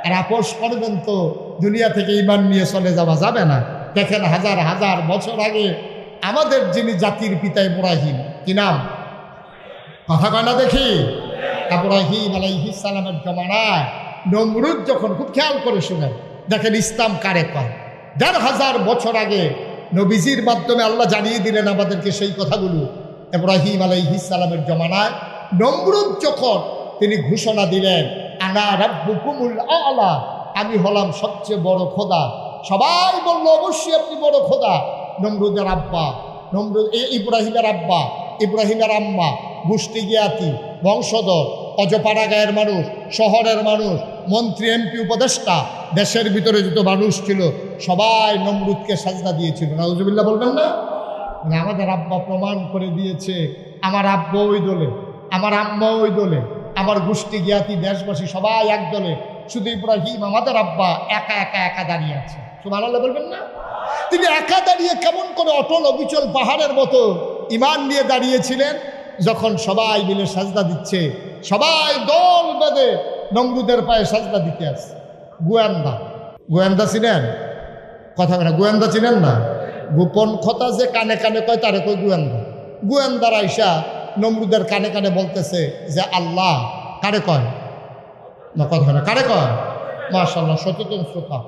আর আপোষ করবেন তো দুনিয়া থেকে ইমান নিয়ে চলে যাওয়া যাবে না। দেখেন হাজার হাজার বছর আগে আমাদের যিনি জাতির পিতা ইব্রাহিম, কি নাম? কথা কয় না দেখি। ইব্রাহিম আলাইহিস সালামের জমানায় নমরুদ যখন, খুব খেয়াল করে শুনেন, দেখেন ইসলাম কারে কয়। ১,৫০০ বছর আগে নবীজির মাধ্যমে আল্লাহ জানিয়ে দিলেন আমাদেরকে সেই কথাগুলো। ইব্রাহিম আলাইহিস সালামের জমানায় নমরুদ যখন তিনি ঘোষণা দিলেন, আনা রাব্বুকুমুল আ'লা, আমি হলাম সবচেয়ে বড় খোদা। সবাই বলল অবশ্যই আপনি বড় খোদা। নমরুদের আব্বা, ইব্রাহিমের আব্বা, ইব্রাহিমের আম্মা, গোষ্ঠী জ্ঞাতি, বংশধর, অজপাড়া গায়ের মানুষ, শহরের মানুষ, মন্ত্রী, এমপি, উপদেষ্টা, দেশের ভিতরে যত মানুষ ছিল সবাই নমরুদকে সাজদা দিয়েছিল। নাউজুবিল্লাহ বলবেন না? আমাদের আব্বা প্রমাণ করে দিয়েছে, আমার আব্বা ওই দলে, আমার আম্মা ওই দলে, আমার গোষ্ঠী জ্ঞাতি, দেশবাসী সবাই এক দলে, শুধু ইব্রাহিম আমাদের আব্বা একা একা একা দাঁড়িয়ে আছে। সুবহানাল্লাহ বলবেন না? তিনি একা দাঁড়িয়ে কেমন করে অটল অবিচল পাহাড়ের মতো ইমান নিয়ে দাঁড়িয়েছিলেন। যখন সবাই মিলে সাজদা দিচ্ছে, সবাই দল বেঁধে নমরুদের পায়ে সাজদা দিতে আসে। গোয়েন্দা, গোয়েন্দা চিনেন? কথা বলে, গোয়েন্দা চিনেন না? গোপন কথা যে কানে কানে কয় তারে কই গোয়েন্দা। গোয়েন্দার আইসা নমরুদের কানে কানে বলতেছে যে আল্লাহ কারে কয় না, কথা না, কারে কয়? মাশাআল্লাহ, সচেতন শ্রোতা।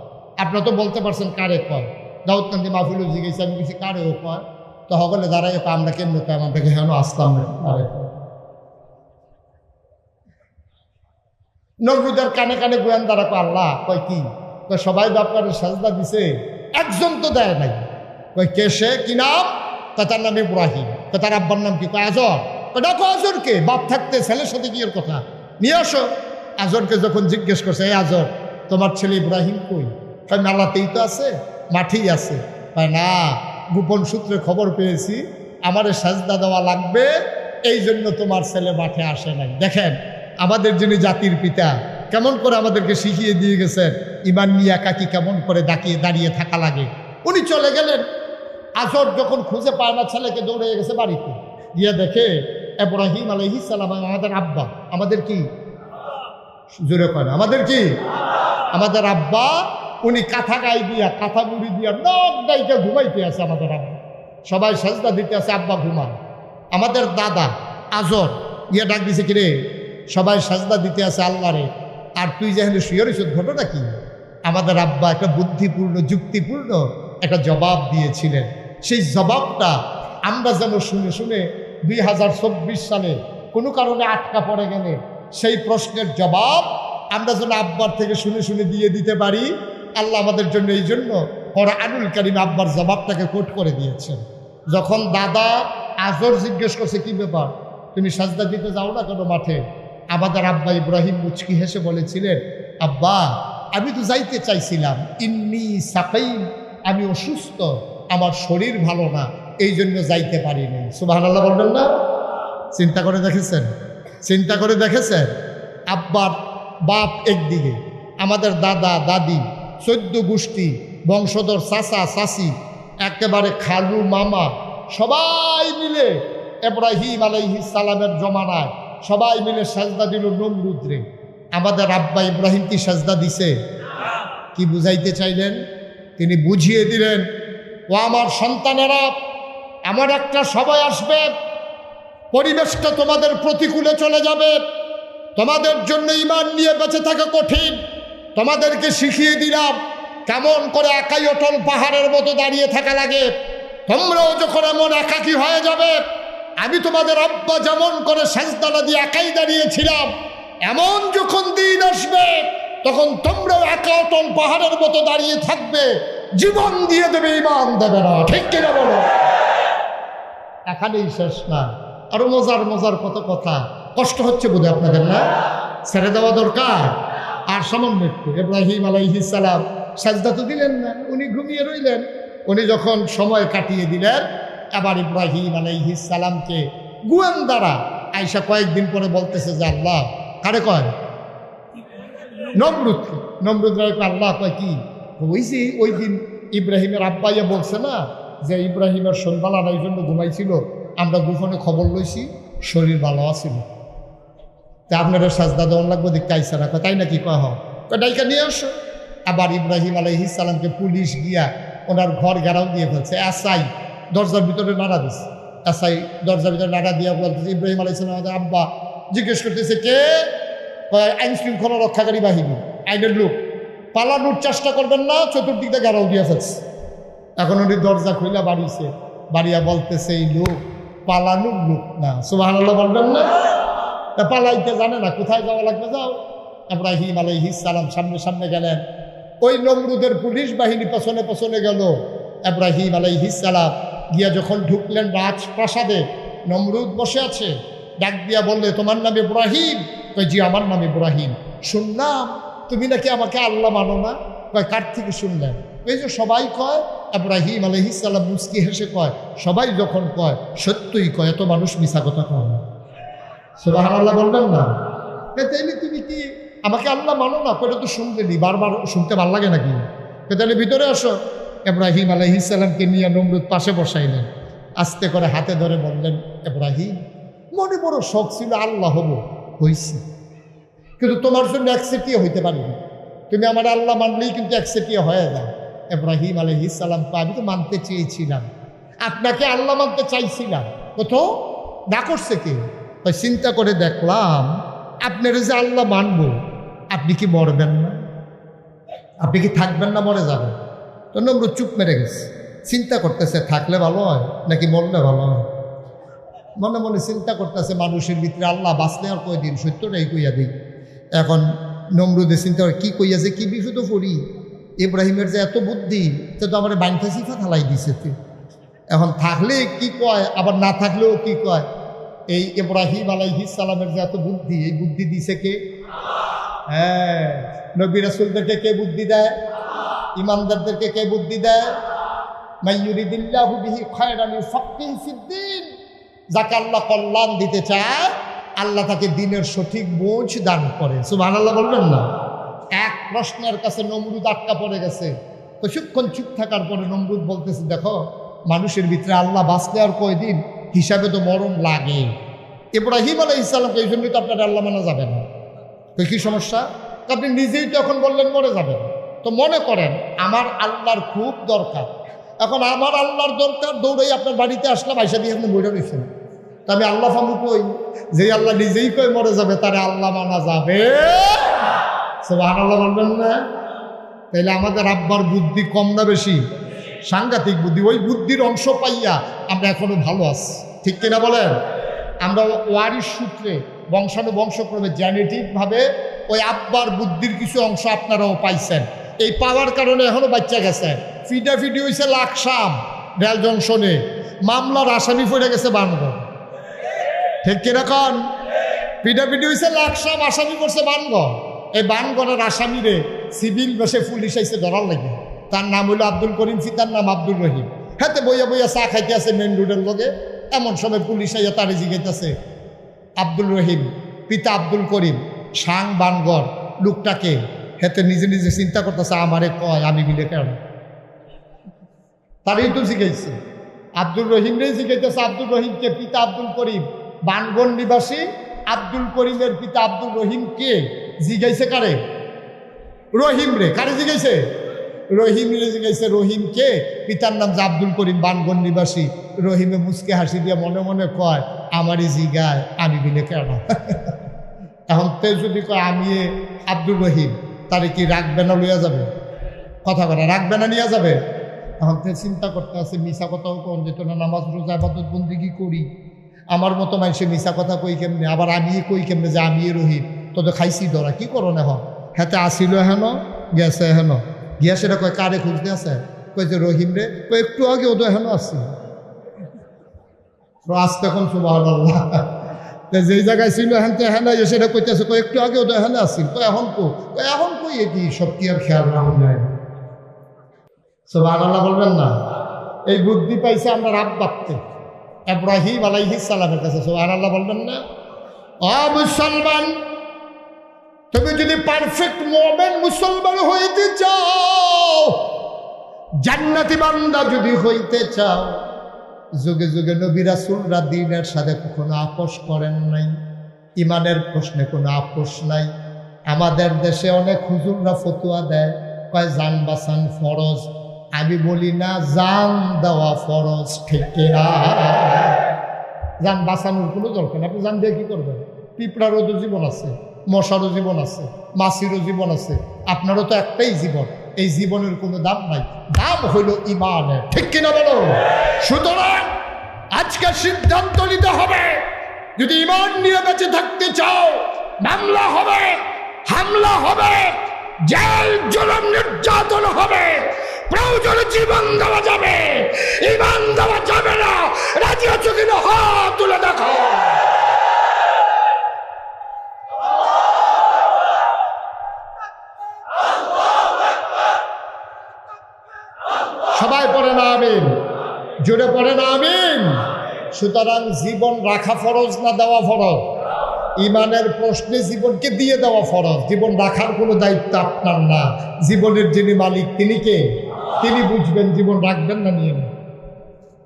আপনারা তো বলতে পারছেন কারে কয়। দাউদকান্দি মাহফিলও জিজ্ঞেস, আমি কিছু কারেও কয়, তো হগলে দাঁড়াই আমরা কেমন কয়, আমরা দেখে হেন আসলাম কারে কয়। নমরুদের কানে কানে গোয়েন্দারা কয় আল্লাহ কয় কি? কয় সবাই তো আপনার সাজদা দিছে, একজন তো দেয় নাই। কয় কে সে? কি নাম? কয় তার নাম ইব্রাহিম। কয় তার আব্বার নাম কি? কয় আজর। কয় ডাকো আজরকে, বাপ থাকতে ছেলের সাথে কি এর কথা, নিয়ে আসো। আজরকে যখন জিজ্ঞেস করছে, এই আজর তোমার ছেলে ইব্রাহিম কই? কয় মেলাতেই তো আছে, মাঠেই আছে। কয় না, গোপন সূত্রে খবর পেয়েছি আমারে সাজদা দেওয়া লাগবে, এই জন্য তোমার ছেলে মাঠে আসে নাই। দেখেন আমাদের যিনি জাতির পিতা কেমন করে আমাদেরকে শিখিয়ে দিয়ে গেছেন ইমান নিয়ে একাকি কেমন করে দাঁড়িয়ে থাকা লাগে। উনি চলে গেলেন। আজর যখন খুঁজে পায় না ছেলেকে, দৌড়ে গেছে বাড়িতে, গিয়ে দেখে ইব্রাহিম আলাইহিস সালাম আমাদের আব্বা, আমাদের কি জোরে কয় না, আমাদের কি, আমাদের আব্বা, উনি কাঁথা গায়ে দিয়া, কাঁথা মুড়ি দিয়া নখ গাইকে ঘুমাইতে আছে। আমাদের আব্বা সবাই সাজদা দিতে আছে, আব্বা ঘুমান। আমাদের দাদা আজর ইয়ে ডাক দিছে, কিরে সবাই সাজদা দিতে আছে আল্লাহরে, আর তুই যেখানে শুয়ে রইছ, ঘটনা কি? আমাদের আব্বা একটা বুদ্ধিপূর্ণ, যুক্তিপূর্ণ একটা জবাব দিয়েছিলেন। সেই জবাবটা আমরা যেন শুনে শুনে 2024 সালে কোনো কারণে আটকা পড়ে গেলে সেই প্রশ্নের জবাব আমরা যেন আব্বার থেকে শুনে শুনে দিয়ে দিতে পারি। আল্লাহ আমাদের জন্য এই জন্য কোরআনুল কারীম আব্বার জবাবটাকে কোট করে দিয়েছেন। যখন দাদা আজর জিজ্ঞেস করছে কি ব্যাপার, তুমি সাজদা দিতে যাও না কেন মাঠে? আমাদের আব্বা ইব্রাহিম মুচকি হেসে বলেছিলেন, আব্বা আমি তো যাইতে চাইছিলাম, ইন্নী সাকাইম, আমি অসুস্থ, আমার শরীর ভালো না, এই জন্য যাইতে পারিনি। সুবহানাল্লাহ বলবেন না? চিন্তা করে দেখেছেন? চিন্তা করে দেখেছেন? আব্বার বাপ একদিকে, আমাদের দাদা দাদি, 14 গোষ্ঠী, বংশধর, চাচা চাচি, একেবারে খালু মামা, সবাই মিলে ইব্রাহিম আলাইহিস সালামের জমানায় সবাই মিলে সাজদা দিল নমরুদরে। আমাদের আব্বা ইব্রাহিম কি সাজদা দিছে? কি বুঝাইতে চাইলেন? তিনি বুঝিয়ে দিলেন, ও আমার সন্তানেরা, এমন একটা সময় আসবে পরিবেশটা তোমাদের প্রতিকূলে চলে যাবে, তোমাদের জন্য ঈমান নিয়ে বেঁচে থাকা কঠিন। তোমাদেরকে শিখিয়ে দিলাম কেমন করে একাই অটল পাহাড়ের মতো দাঁড়িয়ে থাকা লাগে। তোমরাও যখন এমন একাকী হয়ে যাবে, আমি তোমাদের আব্বা যেমন করে সাজদাটা দিয়ে একাই দাঁড়িয়েছিলাম, এমন যখন দিন আসবে তখন তোমরাও একা অটল পাহাড়ের মতো দাঁড়িয়ে থাকবে, জীবন দিয়ে দেবে, ঈমান দেবে না। ঠিক কিনা বলো? এখানেই শেষ না, আরো মজার মজার কত কথা। কষ্ট হচ্ছে বোধহয় আপনাদের, না? ছেড়ে দেওয়া দরকার। আর সামান্য একটু, ইব্রাহিম আলাইহিস সালাম সাজদা তো দিলেন না, উনি ঘুমিয়ে রইলেন। উনি যখন সময় কাটিয়ে দিলেন, আবার ইব্রাহিম আলাইহিস সালামকে গোয়েন্দারা আইসা কয়েকদিন পরে বলতেছে যে আল্লাহ কারে কয়? নমরুদকে। নমরুদ আল্লাহ কয় কি? ওই যে ওই দিন ইব্রাহিমের আব্বাইয়া বলছে না যে ইব্রাহিমের শরীর ভালো না, এই জন্য ঘুমাইছিল, আমরা গোপনে খবর লইছি শরীর ভালো আছিল। তা আপনারা সাজদা দেওয়ান লাগবো দেখতে আইসা রাখো, তাই নাকি কয় ডাইকা নিয়ে আসো। আবার ইব্রাহিম আলাইহিস সালামকে পুলিশ গিয়া ওনার ঘর ঘেরাও দিয়ে ফেলছে। এসআই দরজার ভিতরে নাড়া দিছে, এসআই দরজার ভিতরে নাড়া দিয়া বলতেছে ইব্রাহিম আলাইহিস সালাম আব্বা। জিজ্ঞেস করতেছে কে? আইন শৃঙ্খলা রক্ষাকারী বাহিনী, আইনের লোক। পালানোর চেষ্টা করবেন না, চতুর্দিক দিয়ে ঘেরাও দিয়ে ফেলছে। এখন উনি দরজা খুইলা বাড়িছে, বাড়িয়া বলতেছে এই লোক পালানোর লোক না। সুবহানাল্লাহ বলবেন না? পালাইতে জানে না, কোথায় যাওয়া লাগবে যাও। ইব্রাহিম আলাইহিস সালাম সামনে সামনে গেলেন, ওই নমরুদের পুলিশ বাহিনী পেছনে পেছনে গেল। ইব্রাহিম আলাইহিস সালাম গিয়া যখন ঢুকলেন রাজপ্রাসাদে, নমরুদ বসে আছে। ডাক দিয়া বললে তোমার নাম ইব্রাহিম? কয় জি আমার নাম ইব্রাহিম। শুনলাম তুমি নাকি আমাকে আল্লাহ মানো না। কয় কার থেকে শুনলেন? এই যে সবাই কয়। ইব্রাহিম আলাইহিস সালাম মুস্কি হেসে কয় সবাই যখন কয় সত্যই কয়, এত মানুষ মিছা কথা কয় না। সুবহানাল্লাহ বলবেন না? তাইলে তুমি কি আমাকে আল্লাহ মানো না? এটা তো শুনলেনি, বারবার শুনতে ভালো লাগে নাকি? তাহলে ভিতরে আসো। ইব্রাহিম আলাইহিস সালামকে নিয়ে নমরুদ পাশে বসাইলেন, আস্তে করে হাতে ধরে বললেন ইব্রাহিম মনে বড় শখ ছিল আল্লাহ হবো, হইছে, কিন্তু তোমার জন্য একসেটিয়া হইতে পারিনি। তুমি আমার আল্লাহ মানলেই কিন্তু একসেটিয়া হয়ে যায়। ইব্রাহিম আলাইহিস সালাম আমি তো মানতে চেয়েছিলাম, আপনাকে আল্লাহ মানতে চাইছিলাম, কোথাও না করছে কে? চিন্তা করে দেখলাম আপনার যে আল্লাহ মানবো, আপনি কি মরবেন না? আপনি কি থাকবেন না, মরে যাবেন? তো নমরুদ চুপ মেরে গেছে, চিন্তা করতেছে থাকলে ভালো হয় নাকি মরলে ভালো হয়। মনে মনে চিন্তা করতেছে মানুষের ভিতরে আল্লাহ বাঁচলে আর কয়দিন, সত্যটাই কইয়া দিই। এখন নমরুদে চিন্তা করে কি কইয়াছে, কি বিশুদ্ধ পড়ি, ইব্রাহিমের যে এত বুদ্ধি, সে তো আমার বাইনটা সিফা থালাই দিছে। এখন থাকলে কি কয়, আবার না থাকলেও কি কয়। এই ইব্রাহিম আলাইহিস সালামের যে এত বুদ্ধি, এই বুদ্ধি দিছে কে? হ্যাঁ, নবী রাসূলদেরকে কে বুদ্ধি দেয়? ইমানদারদেরকে কে বুদ্ধি দেয়? মাইয়ুরিদিল্লাহু বিহি খায়রান ইউফাক্কিহু ফিদ্দীন। যাকে আল্লাহ কল্যাণ দিতে চায় আল্লাহ তাকে দ্বীনের সঠিক বুঝ দান করে। সুবহানাল্লাহ বলবেন না? এক প্রশ্নের কাছে নমরুদ আটকা পড়ে গেছে। কিছুক্ষণ চুপ থাকার পরে নমরুদ বলতেছে দেখো মানুষের ভিতরে আল্লাহ বাঁচলে আর কয়দিন, হিসাবে তো মরণ লাগে। ইব্রাহিম আলাইহিস সালামকে এই জন্যই তো আপনার আল্লাহ মানা যাবে না। তো কি সমস্যা? আপনি নিজেই তো এখন বললেন মরে যাবেন। তো মনে করেন আমার আল্লাহর খুব দরকার, এখন আমার আল্লাহর দরকার, দৌড়াই আপনার বাড়িতে আসলাম, আইসা দিয়ে আপনি মরে রয়েছেন। তা আমি আল্লাহ ফামু কই, যে আল্লাহ নিজেই কই মরে যাবে তারে আল্লাহ মানা যাবে? সুবহানাল্লাহ বলবেন না? তাইলে আমাদের আব্বার বুদ্ধি কম না বেশি? সাংঘাতিক বুদ্ধি। ওই বুদ্ধির অংশ পাইয়া আমরা এখনো ভালো আছি, ঠিক কিনা বলেন? আমরা ওয়ারিশ সূত্রে বংশানুবংশক্রমে জেনেটিকভাবে ওই আব্বার বুদ্ধির কিছু অংশ আপনারাও পাইছেন। এই পাওয়ার কারণে এখনো বাচ্চা গেছে। ফিডাফিডি হয়েছে লাকসাম রেল জংশনে, মামলার আসামি পড়ে গেছে বানগড়, ঠিক কিরকম? পিডাপিডি হয়েছে লাকসাম, আসামি করছে বানগড়। এই বানগড়ের আসামিরে সিভিল বেশে পুলিশ আইসে ধরার লাগে। তার নাম হইল আব্দুল করিম, তার নাম আব্দুল রহিম। হাতে বইয়া বইয়া চা খাইতে আছে মেন রোডের লগে। এমন সময় পুলিশ আইয়া তারে জিগাইতেছে আব্দুল রহিম পিতা আব্দুল করিম সাং বানগড় লোকটাকে। হেতে নিজে নিজে চিন্তা করতেছে আমারে কয় আমি মিলে কেন, তারই তো জিগাইছে। আব্দুল রহিমরে জিগাইতেছে আব্দুল রহিমকে পিতা আব্দুল করিম বানগড় নিবাসী আব্দুল করিমের পিতা আব্দুল রহিম কে? জিগাইছে কারে? রহিম রে। কারে জিগাইছে? রহিম রে জিগাইছে রহিম কে? পিতার নাম যে আব্দুল করিম বানগড় নিবাসী। রহিমে মুচকে হাসি দিয়ে মনে মনে কয় আমারই জিগায় আমি মিলে কেন। এখন তে যদি কয় আমি আব্দুল রহিম, তারে কি রাখবে না লইয়া যাবে? কথা বলে রাখবে না নিয়ে যাবে? এখন তে চিন্তা করতে আছে মিশা কথাও কোন যেত না, নামাজ রোজা ইবাদত বন্দেগী করি, আমার মতো মানুষে মিশা কথা কই কেমনে, আবার আমি কই কেমনে যে আমি রহিম, তোদের খাইছি ধরা কি করো না? হাতে আসিল হেন গেছে হেন গিয়া সেটা কয় কারে খুঁজতে আছে? কইছে রহিম রে। কই একটু আগে ও তো হেন আসছি আসতে এখন সুবহানাল্লাহ। যেই জায়গায় ছিল হেন তো হেন সেটা কইতেছে কই একটু আগে ও তো হেন আসছিল। তো এখন এখন কই এটি সব কি আর খেয়াল রাখা যায়? সুবহানাল্লাহ বলবেন না? এই বুদ্ধি পাইছে আমরা রাব বাঁধতে ইব্রাহিম আলাইহিস সালামের কাছে। সুবহানাল্লাহ বলবেন না? ও মুসলমান, তুমি যদি পারফেক্ট মুমিন মুসলমান হইতে চাও জান্নাতি বান্দা যদি হইতে চাও, যুগে যুগে নবী রাসূলরা দ্বীনের সাথে কখনো আপোষ করেন নাই, ইমানের প্রশ্নে কোনো আপোষ নাই। আমাদের দেশে অনেক হুজুররা ফতোয়া দেয়, কয় জান বাঁচান ফরজ। আমি বলি না, জান দেওয়া ফরজ, ঠিক কিনা? জান বাঁচানোর কোনো দরকার নেই। আপনি জান দিয়ে কি করবেন? পিঁপড়ারও তো জীবন আছে, মশারও জীবন আছে, মাছিরও জীবন আছে, আপনারও তো একটাই জীবন। এই জীবনের কোনো দাম নাই, দাম হইল ইমানের, ঠিক কিনা বলো? সুতরাং আজকে সিদ্ধান্ত নিতে হবে, যদি ইমান নিয়ে বেঁচে থাকতে চাও, মামলা হবে, হামলা হবে, জেল জুলুম নির্যাতন হবে, প্রয়োজনে জীবন দেওয়া যাবে, ইমান দেওয়া যাবে না। রাজি আছো কিনা? হাত তুলে দেখো। সবাই পড়ে না আমিন? জোরে পড়ে না আমিন? সুতরাং জীবন রাখা ফরজ না দেওয়া ফরজ? ইমানের প্রশ্নে জীবনকে দিয়ে দেওয়া ফরজ। জীবন রাখার কোনো দায়িত্ব আপনার না, জীবনের যিনি মালিক তিনি কে? তিনি বুঝবেন জীবন রাখবেন না নিয়ে নেন,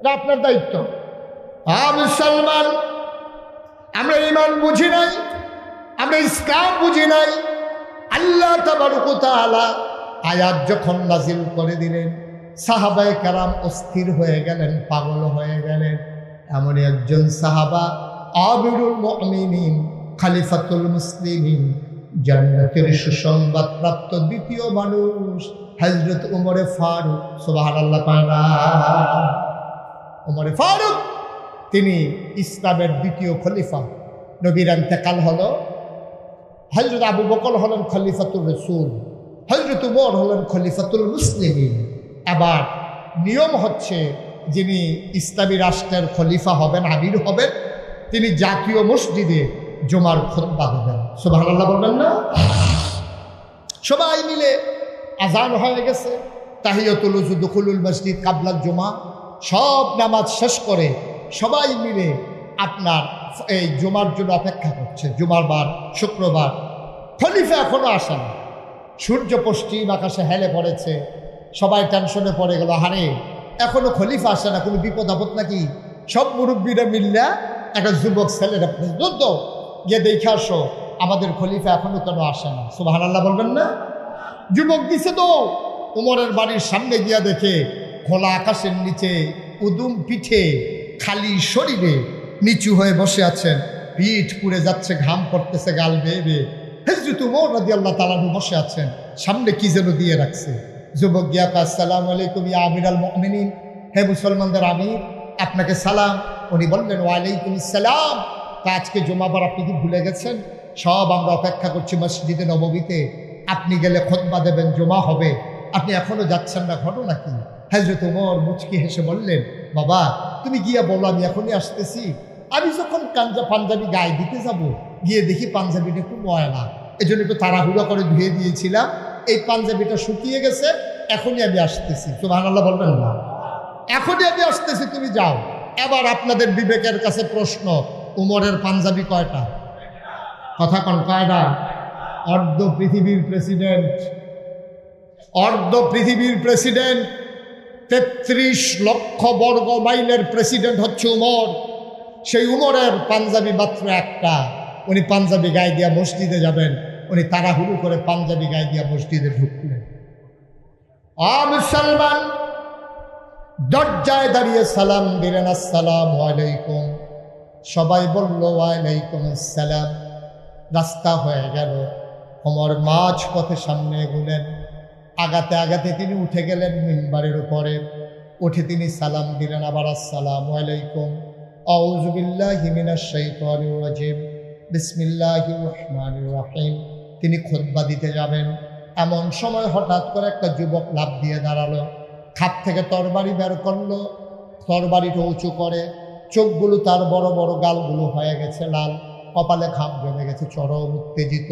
এটা আপনার দায়িত্ব। মুসলমান, আমরা ইমান বুঝি নাই, আমরা ইসলাম বুঝি নাই। আল্লাহ তাবারক ওয়া তাআলা আয়াত যখন নাজিল করে দিলেন, সাহাবায়ে কেরাম অস্থির হয়ে গেলেন, পাগল হয়ে গেলেন। এমন একজন সাহাবা, আমিরুল মুমিনিন, খলিফাতুল মুসলিমিন, জান্নাতের সুসংবাদ প্রাপ্ত দ্বিতীয় মানুষ, হযরত ওমরে ফারুক। সুবহানাল্লাহ। ওমরে ফারুক, তিনি ইসলামের দ্বিতীয় খলিফা। নবীর ইন্তেকাল হলো, হযরত আবু বকর হলেন খলিফাতুর রাসূল, হযরত ওমর হলেন খলিফাতুল মুসলিমিন। আবার নিয়ম হচ্ছে, যিনি ইসলামী রাষ্ট্রের খলিফা হবেন, আমির হবেন, তিনি জাতীয় মসজিদে জুমার খুতবা দেবেন। সুবহানাল্লাহ বলবেন না? সবাই মিলে আজান হয়ে গেছে, তাহিয়াতুল ওযু, দুখুলুল মসজিদ, কাবলাল জুমা, সব নামাজ শেষ করে সবাই মিলে আপনার এই জুমার জন্য অপেক্ষা করছে। জুমার বার, শুক্রবার। খলিফা এখনো আসে না। সূর্য পশ্চিম আকাশে হেলে পড়েছে, সবাই টেনশনে পড়ে গেল, হারে এখনো খলিফা আসে না, কোনো বিপদ আপদ নাকি? সব মুরব্বীরা মিললে একটা যুবক ছেলেরা দ্রুত গিয়ে দেখে আসো, আমাদের খলিফা এখনো কেন আসে না? সুবহানাল্লাহ বলবেন না? যুবক দিছে তো উমরের বাড়ির সামনে গিয়া দেখে, খোলা আকাশের নিচে উদুম পিঠে, খালি শরীরে নিচু হয়ে বসে আছেন, পিঠ পুড়ে যাচ্ছে, ঘাম পড়তেছে গাল বেয়ে বেয়ে। হযরত ওমর রাদিয়াল্লাহু তাআলা বসে আছেন, সামনে কি যেন দিয়ে রাখছে। যুবক গিয়া কয়, আসসালামু আলাইকুম ইয়া আমিরাল মুমিনিন, হে মুসলমানদের আমির, আপনাকে সালাম। উনি বললেন, ওয়ালাইকুম আসসালাম। আজকে জুমাবার আপনি কি ভুলে গেছেন? সব আমরা অপেক্ষা করছি মসজিদে নববীতে, আপনি গেলে খুতবা দেবেন, জুমা হবে, আপনি এখনো যাচ্ছেন না, ঘটনা কি? হযরত ওমর মুচকি হেসে বললেন, বাবা তুমি গিয়া বলো আমি এখনই আসতেছি। আমি যখন পাঞ্জাবি গায়ে দিতে যাব, গিয়ে দেখি পাঞ্জাবিটা একটু ময়লা, এই জন্য একটু তাড়াহুড়া করে ধুয়ে দিয়েছিলাম, এই পাঞ্জাবিটা শুকিয়ে গেছে, এখনই আমি আসতেছি। সুবহানাল্লাহ বলবেন না? এখনই আমি আসতেছি, তুমি যাও। এবার আপনাদের বিবেকের কাছে প্রশ্ন, উমরের পাঞ্জাবি কয়টা? কথা কন, কয়টা? অর্ধ পৃথিবীর প্রেসিডেন্ট, অর্ধ পৃথিবীর প্রেসিডেন্ট, ৩৩ লক্ষ বর্গ মাইলের প্রেসিডেন্ট হচ্ছে উমর। সেই উমরের পাঞ্জাবি মাত্র একটা। উনি পাঞ্জাবি গায়ে দিয়া মসজিদে যাবেন, উনি তাড়াহুড়ো করে পাঞ্জাবি গায়ে দিয়া মসজিদে ঢুকলেন। মুসলমান, দরজায় দাঁড়িয়ে সালাম দিলেন, আসসালামু আলাইকুম। সবাই বলল ওয়ালাইকুম আসসালাম। রাস্তা হয়ে গেল, ওমর মাঝ পথে সামনে এগোলেন। আগাতে আগাতে তিনি উঠে গেলেন মিম্বারের উপরে। উঠে তিনি সালাম দিলেন আবার, আসসালামু আলাইকুম। আউযু বিল্লাহি মিনাশ শাইতানির রাজিম, বিসমিল্লাহির রহমানির রহিম। তিনি খুতবা দিতে যাবেন, এমন সময় হঠাৎ করে একটা যুবক লাফ দিয়ে দাঁড়ালো, খাপ থেকে তরবারি বের করলো, তরবারিটা উঁচু করে, চোখগুলো তার বড় বড়, গালগুলো হয়ে গেছে লাল, কপালে খাপ জমে গেছে, চরম উত্তেজিত।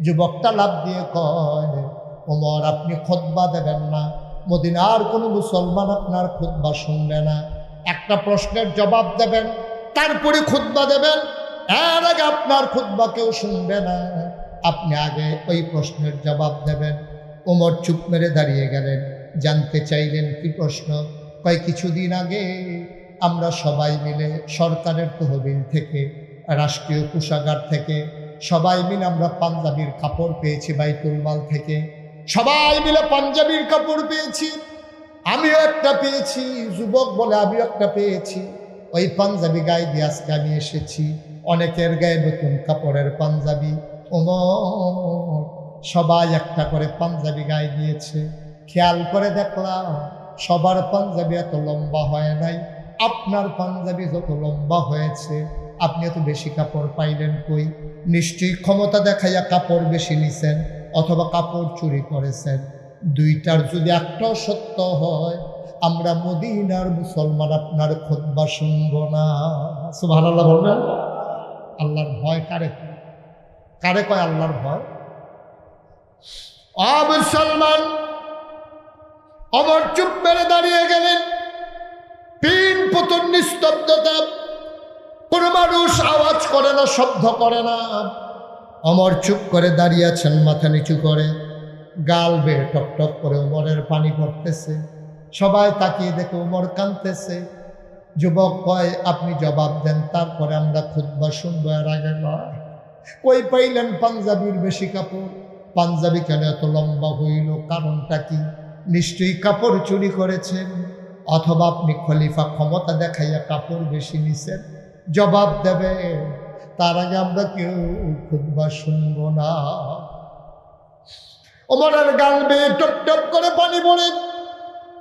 যুবকটা লাফ দিয়ে কয়, ওমর আপনি খুতবা দেবেন না, মদিনার কোনো মুসলমান আপনার খুতবা শুনবে না। একটা প্রশ্নের জবাব দেবেন, তারপরে খুতবা দেবেন, এর আগে আপনার খুতবা কেউ শুনবে না, আপনি আগে ওই প্রশ্নের জবাব দেবেন। ওমর চুপ মেরে দাঁড়িয়ে গেলেন। জানতে চাইলেন কি প্রশ্ন? কয় কিছুদিন আগে আমরা সবাই মিলে সরকারের তহবিল থেকে, রাষ্ট্রীয় কোষাগার থেকে সবাই মিলে আমরা পাঞ্জাবির কাপড় পেয়েছি, বাইতুল মাল থেকে সবাই মিলে পাঞ্জাবির কাপড় পেয়েছি। আমিও একটা পেয়েছি, যুবক বলে আমিও একটা পেয়েছি। ওই পাঞ্জাবি গায়ে দিয়ে আজকে আমি এসেছি। অনেকের গায়ে নতুন কাপড়ের পাঞ্জাবি। ওমর সবাই একটা করে পাঞ্জাবি গায়ে দিয়েছে। খেয়াল করে দেখলাম সবার পাঞ্জাবি এত লম্বা হয় নাই, আপনার পাঞ্জাবি যত লম্বা হয়েছে। আপনি এত বেশি কাপড় পাইলেন কই? নিশ্চয়ই ক্ষমতা দেখাইয়া কাপড় বেশি নিছেন, অথবা কাপড় চুরি করেছেন। দুইটার যদি একটাও সত্য হয়, আমরা মদিনার মুসলমান আপনার খুতবা শুনব না। সুবহানাল্লাহ বলবেন। আল্লাহর ভয় কারে কারে কয়? আল্লাহর ভয়। মুসলমান অমর চুপ মেরে দাঁড়িয়ে গেলেন। পিন পুতুন নিস্তব্ধতা, কোন মানুষ আওয়াজ করে না, শব্দ করে না। অমর চুপ করে দাঁড়িয়ে আছেন, মাথা নিচু করে, গাল বেয়ে টকটক করে ওমরের পানি পড়তেছে। সবাই তাকিয়ে দেখে ওমর কাঁদতেছে। যুবক কয়, আপনি জবাব দেন, তারপরে আমরা খুতবা শুনবো। এর আগে নয়। কই পাইলেন পাঞ্জাবির বেশি কাপড়? পাঞ্জাবি কেন এত লম্বা হইল? কারণটা কি? নিশ্চয়ই কাপড় চুরি করেছেন, অথবা আপনি খলিফা ক্ষমতা দেখাইয়া কাপড় বেশি নিছেন। জবাব দেবে, তার আগে আমরা কেউ খুতবা শুনবো না। ওমরের গাল বেয়ে টপ টপ করে পানি পড়ে।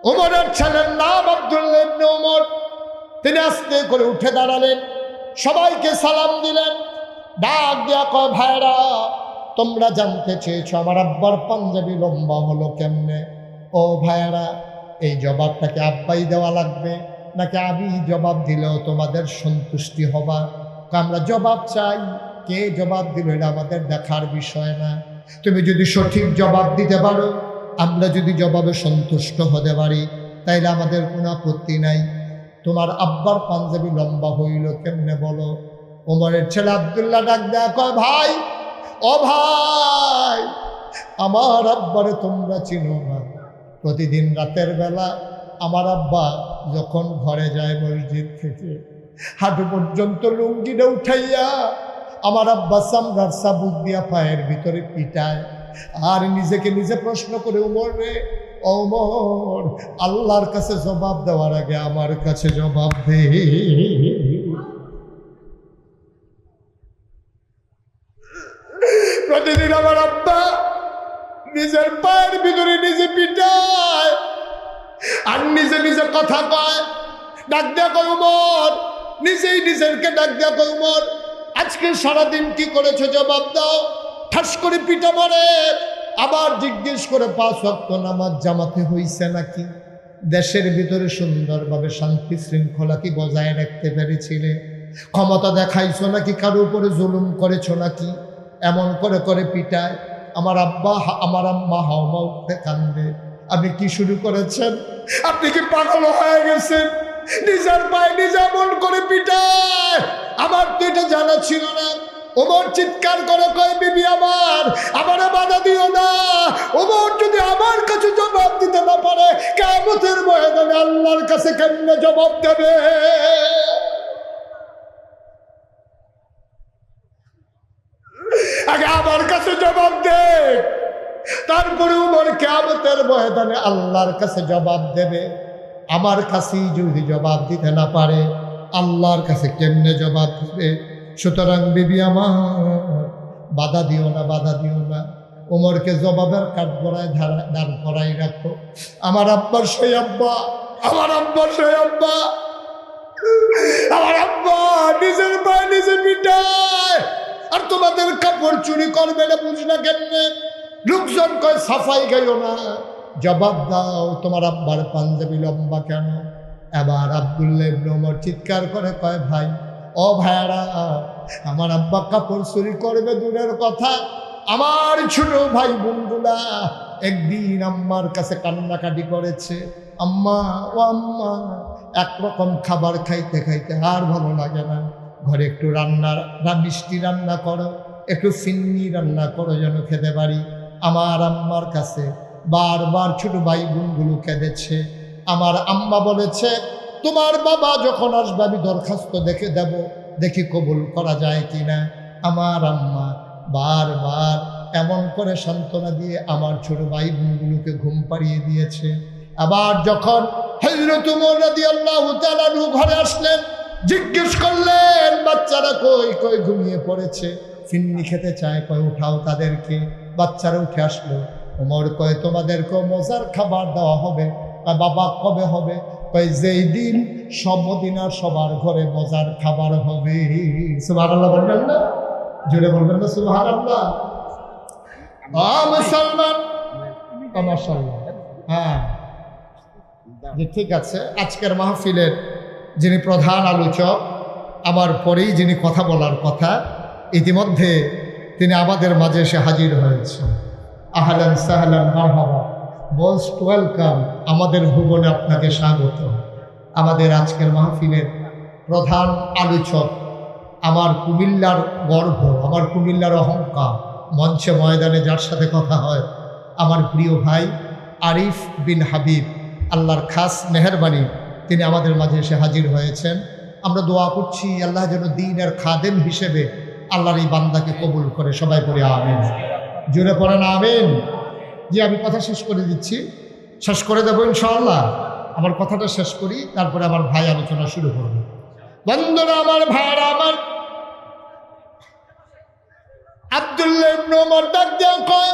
ওমরের ছেলের নাম আব্দুল্লাহ ইবনে ওমর। তিনি আস্তে করে উঠে দাঁড়ালেন, সবাইকে সালাম দিলেন, ডাক দিয়া কয়, ভাইরা তোমরা জানতে চেয়েছো আমার আব্বার পাঞ্জাবি লম্বা হলো কেমনে? ও ভাইরা, এই জবাবটাকে আব্বাই দেওয়া লাগবে, নাকি আমি জবাব দিলেও তোমাদের সন্তুষ্টি হবা? আমরা জবাব চাই। কে জবাব দিল এটা আমাদের দেখার বিষয় না। তুমি যদি সঠিক জবাব দিতে পারো, আমরা যদি জবাবে সন্তুষ্ট হতে পারি, তাইলে আমাদের কোনো আপত্তি নাই। তোমার আব্বার পাঞ্জাবি লম্বা হইল কেমনে বলো? ওমরের ছেলে আব্দুল্লাহ ডাক দেয়া কয়, ভাই, ও ভাই, আমার আব্বারে তোমরা চিনো না? প্রতিদিন রাতের বেলা আমার আব্বা যখন ঘরে যায় মসজিদ থেকে, হাঁটু পর্যন্ত লুঙ্গিটা উঠাইয়া আমার আব্বা চামড়ার চাবুক দিয়া পায়ের ভিতরে পিটায়, আর নিজেকে নিজে প্রশ্ন করে, ওমর রে, ওমর, আল্লাহর কাছে জবাব দেওয়ার আগে আমার কাছে জবাব দে। প্রতিদিন আমার আব্বা নিজের পায়ের ভিতরে নিজে পিটায়, আর নিজে নিজে কথা কয়। ডাক দেয়া কয়, ওমর, নিজেই নিজেরকে ডাক দেয়া কয়, ওমর, আজকে সারাদিন কি করেছো জবাব দাও। ঠাস করে পিটা মারে। আবার জিজ্ঞেস করে, 5 ওয়াক্ত নামাজ জামাতে হইছে নাকি? দেশের ভিতরে সুন্দরভাবে শান্তি শৃঙ্খলা কি বজায় রাখতে পেরেছিলে? ক্ষমতা দেখাইছো নাকি কারো উপরে জুলুম করেছো নাকি? এমন করে করে পিটায়। আমার আব্বা আমার আম্মা হাওমা উঠতে কান্দে। আপনি কি শুরু করেছেন? আপনি কি পাগল হয়ে গেছেন? নিজের পায়ে নিজে এমন করে পিটায়। আমার তো এটা জানা ছিল না। ওমর চিৎকার করে কয়, বিবি আমার, আমারে বাধা দিও না। ওমর যদি আমার কাছে জবাব দিতে না পারে, কিয়ামতের ময়দানে আল্লাহর কাছে কেমনে জবাব দেবে? আগে আমার কাছে জবাব দে, তারপরে ওমর কিয়ামতের ময়দানে আল্লাহর কাছে জবাব দেবে। আমার কাছেই যদি জবাব দিতে না পারে, আল্লাহর কাছে কেমনে জবাব দিবে? সুতরাং বিবি আমার, বাধা দিও না, বাধা দিও না। ওমরকে জবাবের কাঠগড়ায় দাঁড় করাই রাখো। আমার আব্বার সেই আব্বা, আমার আব্বার সেই আব্বা, আমার আব্বা নিজের পায়ে নিজে পিটায়, আর তোমাদের কাপড় চুরি করবে না, বুঝ না কেমনে? লোকজন কয়, সাফাই গাইও না, জবাব দাও, তোমার আব্বার পাঞ্জাবি লম্বা কেন? এবার আব্দুল্লাহ ইবনে ওমর চিৎকার করে কয়, ভাই, ও ভাইরা, আমার আব্বা কাপড় চুরি করবে দূরের কথা, আমার ছোট ভাই বোনগুলা একদিন আম্মার কাছে কান্নাকাটি করেছে, আম্মা, ও আম্মা, একরকম খাবার খাইতে খাইতে আর ভালো লাগে না, ঘরে একটু মিষ্টি রান্না করো, একটু ফিন্নি রান্না করো যেন খেতে পারি। আমার আম্মার কাছে বারবার ছোট ভাই বোনগুলো কেঁদেছে। আমার আম্মা বলেছে, তোমার বাবা যখন আসবে আমি দরখাস্ত দেখে দেব, দেখি কবুল করা যায় কিনা। আমার আম্মা বারবার এমন করে সান্ত্বনা দিয়ে আমার ছোট ভাই বোনগুলোকে ঘুম পাড়িয়ে দিয়েছে। আবার যখন হযরত ওমর রাদিয়াল্লাহু তাআলা আনহু ঘরে আসলেন, জিজ্ঞেস করলেন বাচ্চারা কই? কই ঘুমিয়ে পড়েছে, ফিন্নি খেতে চায়, কয় উঠাও তাদেরকে। বাচ্চারা উঠে আসলো। ওমর কয় তোমাদেরকেও মজার খাবার দেওয়া হবে। বাবা কবে হবে? কয় যেই দিন সব মদিনার সবার ঘরে মজার খাবার হবে। সুবহানাল্লাহ বলবেন না? জোরে বলবেন না সুবহানাল্লাহ? মুসলমান, মাশাআল্লাহ। হ্যাঁ যে ঠিক আছে। আজকের মাহফিলের যিনি প্রধান আলোচক, আমার পরেই যিনি কথা বলার কথা, ইতিমধ্যে তিনি আমাদের মাঝে এসে হাজির হয়েছে। আহলান সাহলান মারহাবা, মোস্ট ওয়েলকাম। আমাদের ভুবনে আপনাকে স্বাগত। আমাদের আজকের মাহফিলের প্রধান আলোচক, আমার কুমিল্লার গর্ব, আমার কুমিল্লার অহংকার, মঞ্চে ময়দানে যার সাথে কথা হয়, আমার প্রিয় ভাই আরিফ বিন হাবিব, আল্লাহর খাস মেহেরবানি, তিনি আমাদের মাঝে এসে হাজির হয়েছেন। আমরা দোয়া করছি আল্লাহ যেন দ্বীনের খাদেম হিসেবে আল্লাহর এই বান্দাকে কবুল করে। সবাই করে আমিন। জোরে পড়েন আমিন। জি, আমি কথা শেষ করে দিচ্ছি, শেষ করে দেবো ইনশাআল্লাহ। আমার কথাটা শেষ করি, তারপরে আমার ভাই আলোচনা শুরু করবে। বন্ধুরা আমার, ভাইরা আমার, আব্দুল্লাহ ইবনে ওমর ডাক দিয়া কয়,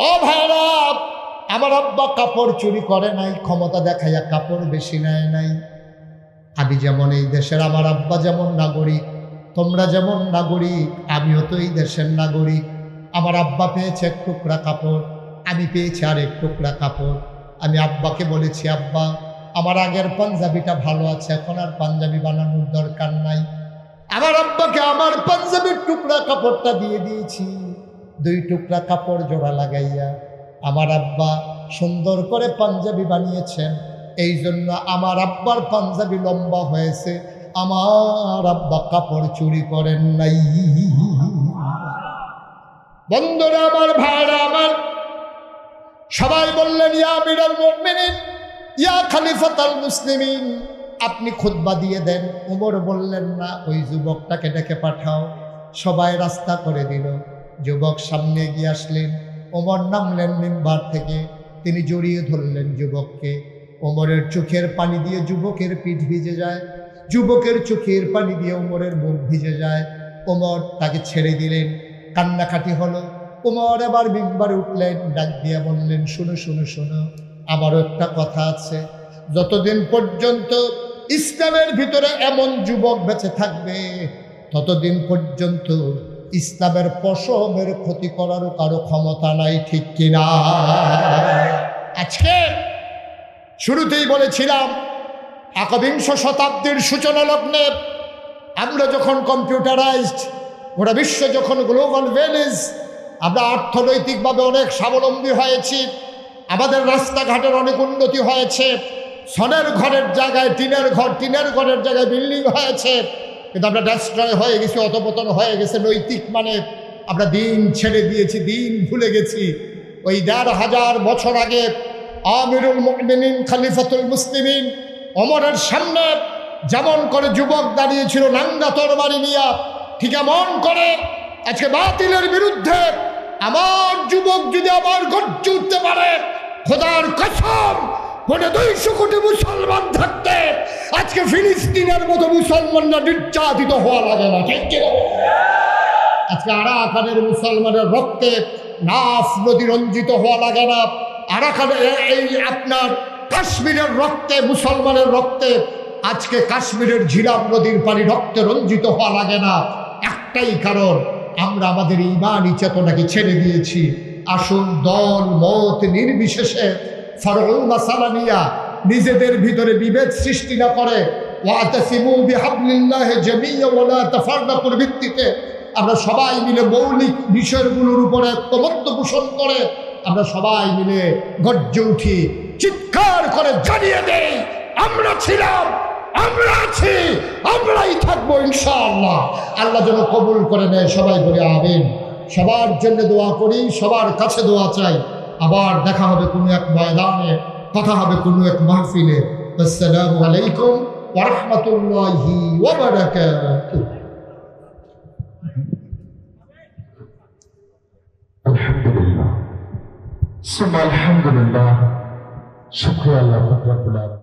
ও ভাইরা, আমার আব্বা কাপড় চুরি করে নাই, ক্ষমতা দেখাইয়া কাপড় বেশি নেয় নাই। আমি যেমন এই দেশের, আমার আব্বা যেমন নাগরিক, তোমরা যেমন নাগরিক, আমিও তো এই দেশের নাগরিক। আমার আব্বা পেয়েছে এক টুকরা কাপড়, আমি পেয়েছি আর এক টুকরা কাপড়। আমি আব্বাকে বলেছি, আব্বা আমার আগের পাঞ্জাবিটা ভালো আছে, এখন আর পাঞ্জাবি বানানোর দরকার নাই। আমার আব্বাকে আমার পাঞ্জাবির টুকরা কাপড়টা দিয়ে দিয়েছি। 2 টুকরা কাপড় জোড়া লাগাইয়া আমার আব্বা সুন্দর করে পাঞ্জাবি বানিয়েছেন। এই জন্য আমার আব্বার পাঞ্জাবি লম্বা হয়েছে। আমার আব্বা কাপড় চুরি করেন নাই। বন্ধুরা আমার, ভাইরা আমার, সবাই বললেন ইয়া আমিরুল মুমিনিন, ইয়া খলিফাতুল মুসলিমিন, আপনি খুতবা দিয়ে দেন। ওমর বললেন না, ওই যুবকটাকে ডেকে পাঠাও। সবাই রাস্তা করে দিল। যুবক সামনে গিয়ে আসলেন। ওমর নামলেন মিম্বার থেকে, তিনি জড়িয়ে ধরলেন যুবককে। ওমরের চোখের পানি দিয়ে যুবকের পিঠ ভিজে যায়, যুবকের চোখের পানি দিয়ে ওমরের মুখ ভিজে যায়। ওমর তাকে ছেড়ে দিলেন, কান্নাকাটি হলো। ওমর আবার মিম্বারে উঠলেন, ডাক দিয়ে বললেন, শোনো শোনো শোনো, আমারও একটা কথা আছে। যতদিন পর্যন্ত ইসলামের ভিতরে এমন যুবক বেঁচে থাকবে, ততদিন পর্যন্ত ইসলামের পশমের ক্ষতি করারও কারো ক্ষমতা নাই, ঠিক কিনা? আজকে শুরুতেই বলেছিলাম, একবিংশ শতাব্দীর সূচনা লগ্নে আমরা যখন কম্পিউটারাইজড, গোটা বিশ্ব যখন গ্লোবাল ভিলেজ, আমরা অর্থনৈতিকভাবে অনেক স্বাবলম্বী হয়েছি, আমাদের রাস্তাঘাটের অনেক উন্নতি হয়েছে, সনের ঘরের জায়গায় টিনের ঘর, টিনের ঘরের জায়গায় বিল্ডিং হয়েছে, কিন্তু আমরা ডেস্ট্রয় হয়ে গেছি, অধপতন হয়ে গেছে। নৈতিক মানে আমরা দিন ছেড়ে দিয়েছি, দিন ভুলে গেছি। ওই ১৫০০ বছর আগে আমিরুল মুমিনিন খলিফাতুল মুসলিমিন ওমরের সামনে যেমন করে যুবক দাঁড়িয়েছিল নাঙ্গা তরবারি নিয়া, ঠিক এমন করে আজকে বাতিলের বিরুদ্ধে আমার যুবক যদি আবার গর্জে উঠতে পারে, খোদার কসম, 200 কোটি মুসলমান থাকতে আজকে ফিলিস্তিনের মতো মুসলমানরা নির্যাতিত হওয়া লাগে না, ঠিক কিনা? আজকে আরাকানের মুসলমানের রক্তে নাফ নদী রঞ্জিত হওয়া লাগে না। আরাকানের এই আপনার কাশ্মীরের রক্তে, মুসলমানের রক্তে আজকে কাশ্মীরের ঝিলাম নদীর পানি রক্তে রঞ্জিত হওয়া লাগে না। একটাই কারণ, আমরা আমাদের ঈমানি চেতনাকে ছেড়ে দিয়েছি। আসুন দল মত নির্বিশেষে ফারউ মাসালা নিয়া নিজেদের ভিতরে বিভেদ সৃষ্টি না করে ওয়াতাসিমু বিহাবলিল্লাহি জামিয়া ওয়া লা তাফাররাকুর ভিত্তিতে আমরা সবাই মিলে মৌলিক বিষয়গুলোর উপরে ঐক্যমত্য পোষণ করে আমরা সবাই মিলে গর্জে উঠি, চিৎকার করে জানিয়ে দেই, আমরা ছিলাম, আমরা আছি, আমরাই থাকবো ইনশাআল্লাহ। আল্লাহ যেন কবুল করে নেয়। সবাই বলে আমিন। সবার জন্য দোয়া করি, সবার কাছে দোয়া চাই। আবার দেখা হবে কোনো এক ময়দানে, কথা হবে কোনো এক মাহফিলে। আসসালামু আলাইকুম ওয়া রাহমাতুল্লাহি ওয়া বারাকাতুহু। আলহামদুলিল্লাহ, সুবহানাল্লাহ, শুকরিয়া আল্লাহ রাব্বুল আলামিন।